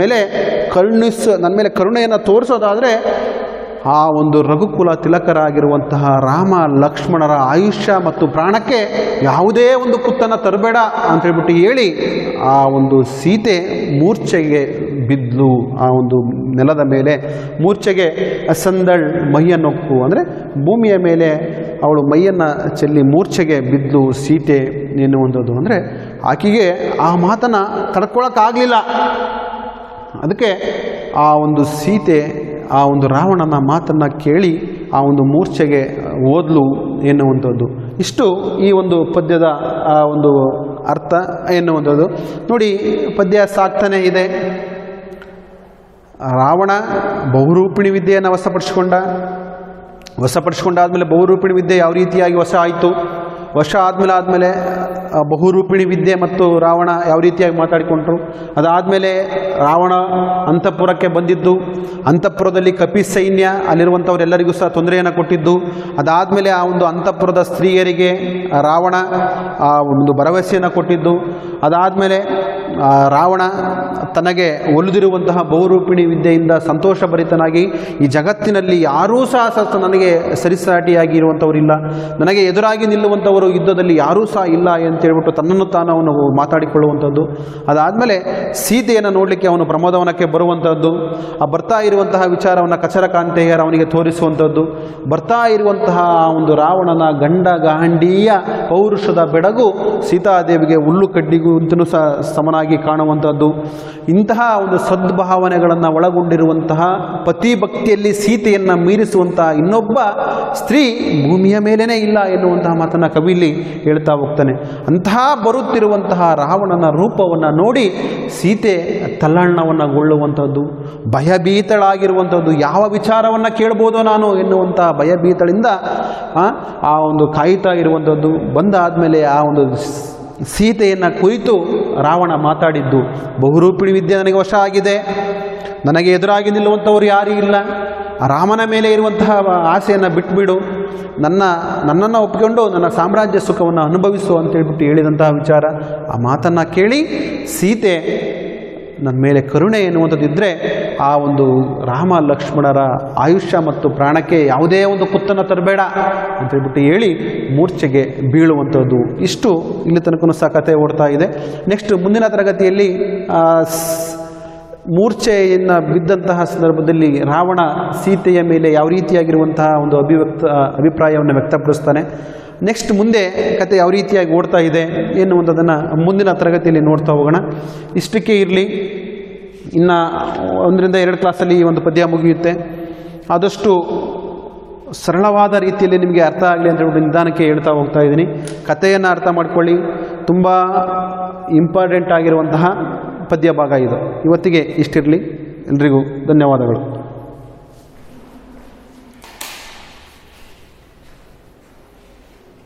ಮೇಲೆ ಕರುಣೆಯನ್ನು ತೋರಿಸೋದಾದರೆ ಆ ಒಂದು ರಘುಕುಲ ತಿಲಕರಾಗಿರುವಂತಹ ರಾಮ ಲಕ್ಷ್ಮಣರ ಆಯುಷ್ಯ ಮತ್ತು ಪ್ರಾಣಕ್ಕೆ ಯಾವುದೇ ಒಂದು ಕುತ್ತನ್ನು ತರಬೇಡ ಅಂತೇಳ್ಬಿಟ್ಟು ಹೇಳಿ ಆ ಒಂದು ಸೀತೆ ಮೂರ್ಛೆಗೆ ಬಿದ್ಲು. ಆ ಒಂದು ನೆಲದ ಮೇಲೆ ಮೂರ್ಛೆಗೆ ಅಸಂದಳ್ ಮೈಯನ್ನೊಕ್ಕು ಅಂದರೆ ಭೂಮಿಯ ಮೇಲೆ ಅವಳು ಮೈಯನ್ನು ಚೆಲ್ಲಿ ಮೂರ್ಛೆಗೆ ಬಿದ್ಲು ಸೀತೆ ಎನ್ನುವಂಥದ್ದು. ಅಂದರೆ ಆಕೆಗೆ ಆ ಮಾತನ್ನು ತಡ್ಕೊಳಕ್ಕಾಗಲಿಲ್ಲ. ಅದಕ್ಕೆ ಆ ಒಂದು ಸೀತೆ ಆ ಒಂದು ರಾವಣನ ಮಾತನ್ನು ಕೇಳಿ ಆ ಒಂದು ಮೂರ್ಛೆಗೆ ಓದ್ಲು ಎನ್ನುವಂಥದ್ದು. ಇಷ್ಟು ಈ ಒಂದು ಪದ್ಯದ ಆ ಒಂದು ಅರ್ಥ ಎನ್ನುವಂಥದ್ದು. ನೋಡಿ, ಪದ್ಯ ಸಾಕ್ತಾನೆ ಇದೆ. ರಾವಣ ಬಹುರೂಪಿಣಿ ವಿದ್ಯೆಯನ್ನು ವಶಪಡಿಸಿಕೊಂಡಾದ್ಮೇಲೆ ಬಹುರೂಪಿಣಿ ವಿದ್ಯೆ ಯಾವ ರೀತಿಯಾಗಿ ವಶ ಆಯಿತು, ವಶ ಆದಮೇಲೆ ಬಹುರೂಪಿಣಿ ವಿದ್ಯೆ ಮತ್ತು ರಾವಣ ಯಾವ ರೀತಿಯಾಗಿ ಮಾತಾಡಿಕೊಂಡ್ರು. ಅದಾದಮೇಲೆ ರಾವಣ ಅಂತಃಪುರಕ್ಕೆ ಬಂದಿದ್ದು, ಅಂತಃಪುರದಲ್ಲಿ ಕಪಿ ಸೈನ್ಯ ಅಲ್ಲಿರುವಂಥವರೆಲ್ಲರಿಗೂ ಸಹ ತೊಂದರೆಯನ್ನು ಕೊಟ್ಟಿದ್ದು. ಅದಾದಮೇಲೆ ಆ ಒಂದು ಅಂತಃಪುರದ ಸ್ತ್ರೀಯರಿಗೆ ರಾವಣ ಆ ಒಂದು ಭರವಸೆಯನ್ನು ಕೊಟ್ಟಿದ್ದು. ಅದಾದಮೇಲೆ ರಾವಣ ತನಗೆ ಒಲಿದಿರುವಂತಹ ಬಹುರೂಪಿಣಿ ವಿದ್ಯೆಯಿಂದ ಸಂತೋಷಭರಿತನಾಗಿ ಈ ಜಗತ್ತಿನಲ್ಲಿ ಯಾರೂ ಸಹ ನನಗೆ ಸರಿಸಾಟಿಯಾಗಿ ಇರುವಂಥವರಿಲ್ಲ, ನನಗೆ ಎದುರಾಗಿ ನಿಲ್ಲುವಂಥವರು ಯುದ್ಧದಲ್ಲಿ ಯಾರೂ ಸಹ ಇಲ್ಲ ಅಂತೇಳ್ಬಿಟ್ಟು ತನ್ನನ್ನು ತಾನು ಅವನು ಮಾತಾಡಿಕೊಳ್ಳುವಂಥದ್ದು. ಅದಾದಮೇಲೆ ಸೀತೆಯನ್ನು ನೋಡಲಿಕ್ಕೆ ಅವನು ಪ್ರಮೋದವನಕ್ಕೆ ಬರುವಂಥದ್ದು. ಆ ಬರ್ತಾ ಇರುವಂತಹ ವಿಚಾರವನ್ನು ಕಚರಕಾಂತೆಯರ ಅವನಿಗೆ ತೋರಿಸುವಂಥದ್ದು. ಬರ್ತಾ ಇರುವಂತಹ ಒಂದು ರಾವಣನ ಗಂಡಗಾಂಡೀಯ ಪೌರುಷದ ಬೆಡಗು ಸೀತಾದೇವಿಗೆ ಹುಲ್ಲು ಕಡ್ಡಿಗೂ ಅಂತಲೂ ಸಹ ಸಮನಾಗಿ ಕಾಣುವಂಥದ್ದು. ಇಂತಹ ಒಂದು ಸದ್ಭಾವನೆಗಳನ್ನು ಒಳಗೊಂಡಿರುವಂತಹ ಪತಿ ಭಕ್ತಿಯಲ್ಲಿ ಸೀತೆಯನ್ನು ಮೀರಿಸುವಂತಹ ಇನ್ನೊಬ್ಬ ಸ್ತ್ರೀ ಭೂಮಿಯ ಮೇಲೇ ಇಲ್ಲ ಎನ್ನುವಂತಹ ಮಾತನ್ನು ಕವಿಯಲ್ಲಿ ಹೇಳ್ತಾ ಹೋಗ್ತಾನೆ. ಅಂತಹ ಬರುತ್ತಿರುವಂತಹ ರಾವಣನ ರೂಪವನ್ನು ನೋಡಿ ಸೀತೆ ತಲ್ಲಣ್ಣವನ್ನಗೊಳ್ಳುವಂಥದ್ದು, ಭಯಭೀತಳಾಗಿರುವಂಥದ್ದು. ಯಾವ ವಿಚಾರವನ್ನು ಕೇಳ್ಬೋದೋ ನಾನು ಎನ್ನುವಂತಹ ಭಯಭೀತಳಿಂದ ಆ ಒಂದು ಕಾಯ್ತಾ ಇರುವಂಥದ್ದು. ಬಂದಾದಮೇಲೆ ಆ ಒಂದು ಸೀತೆಯನ್ನು ಕುರಿತು ರಾವಣ ಮಾತಾಡಿದ್ದು, ಬಹುರೂಪಿಣಿ ವಿದ್ಯೆ ನನಗೆ ವಶ ಆಗಿದೆ, ನನಗೆ ಎದುರಾಗಿ ನಿಲ್ಲುವಂಥವ್ರು ಯಾರೂ ಇಲ್ಲ, ರಾಮನ ಮೇಲೆ ಇರುವಂತಹ ಆಸೆಯನ್ನು ಬಿಟ್ಬಿಡು, ನನ್ನನ್ನು ಒಪ್ಪಿಕೊಂಡು ನನ್ನ ಸಾಮ್ರಾಜ್ಯ ಸುಖವನ್ನು ಅನುಭವಿಸು ಅಂತೇಳ್ಬಿಟ್ಟು ಹೇಳಿದಂತಹ ವಿಚಾರ. ಆ ಮಾತನ್ನು ಕೇಳಿ ಸೀತೆ ನನ್ನ ಮೇಲೆ ಕರುಣೆ ಎನ್ನುವಂಥದ್ದಿದ್ದರೆ ಆ ಒಂದು ರಾಮ ಲಕ್ಷ್ಮಣರ ಆಯುಷ್ಯ ಮತ್ತು ಪ್ರಾಣಕ್ಕೆ ಯಾವುದೇ ಒಂದು ಕುತ್ತನ್ನು ತರಬೇಡ ಅಂತೇಳ್ಬಿಟ್ಟು ಹೇಳಿ ಮೂರ್ಛೆಗೆ ಬೀಳುವಂಥದ್ದು. ಇಷ್ಟು ಇಲ್ಲಿ ತನಕ ಸಹ ಕಥೆ ಓಡ್ತಾ ಇದೆ. ನೆಕ್ಸ್ಟ್ ಮುಂದಿನ ತರಗತಿಯಲ್ಲಿ ಮೂರ್ಛೆಯನ್ನು ಬಿದ್ದಂತಹ ಸಂದರ್ಭದಲ್ಲಿ ರಾವಣ ಸೀತೆಯ ಮೇಲೆ ಯಾವ ರೀತಿಯಾಗಿರುವಂತಹ ಒಂದು ಅಭಿಪ್ರಾಯವನ್ನು ವ್ಯಕ್ತಪಡಿಸ್ತಾನೆ. ನೆಕ್ಸ್ಟ್ ಮುಂದೆ ಕತೆ ಯಾವ ರೀತಿಯಾಗಿ ಓಡ್ತಾ ಇದೆ ಎನ್ನುವಂಥದ್ದನ್ನು ಮುಂದಿನ ತರಗತಿಯಲ್ಲಿ ನೋಡ್ತಾ ಹೋಗೋಣ. ಇಷ್ಟಕ್ಕೆ ಇರಲಿ. ಇನ್ನು 1ರಿಂದ 2 ಕ್ಲಾಸಲ್ಲಿ ಈ ಒಂದು ಪದ್ಯ ಮುಗಿಯುತ್ತೆ. ಆದಷ್ಟು ಸರಳವಾದ ರೀತಿಯಲ್ಲಿ ನಿಮಗೆ ಅರ್ಥ ಆಗಲಿ ಅಂತ ಹೇಳಿ ನಿಧಾನಕ್ಕೆ ಹೇಳ್ತಾ ಹೋಗ್ತಾ ಇದ್ದೀನಿ. ಕಥೆಯನ್ನು ಅರ್ಥ ಮಾಡ್ಕೊಳ್ಳಿ. ತುಂಬ ಇಂಪಾರ್ಟೆಂಟ್ ಆಗಿರುವಂತಹ ಪದ್ಯ ಭಾಗ ಇದು. ಇವತ್ತಿಗೆ ಇಷ್ಟಿರಲಿ. ಎಲ್ರಿಗೂ ಧನ್ಯವಾದಗಳು.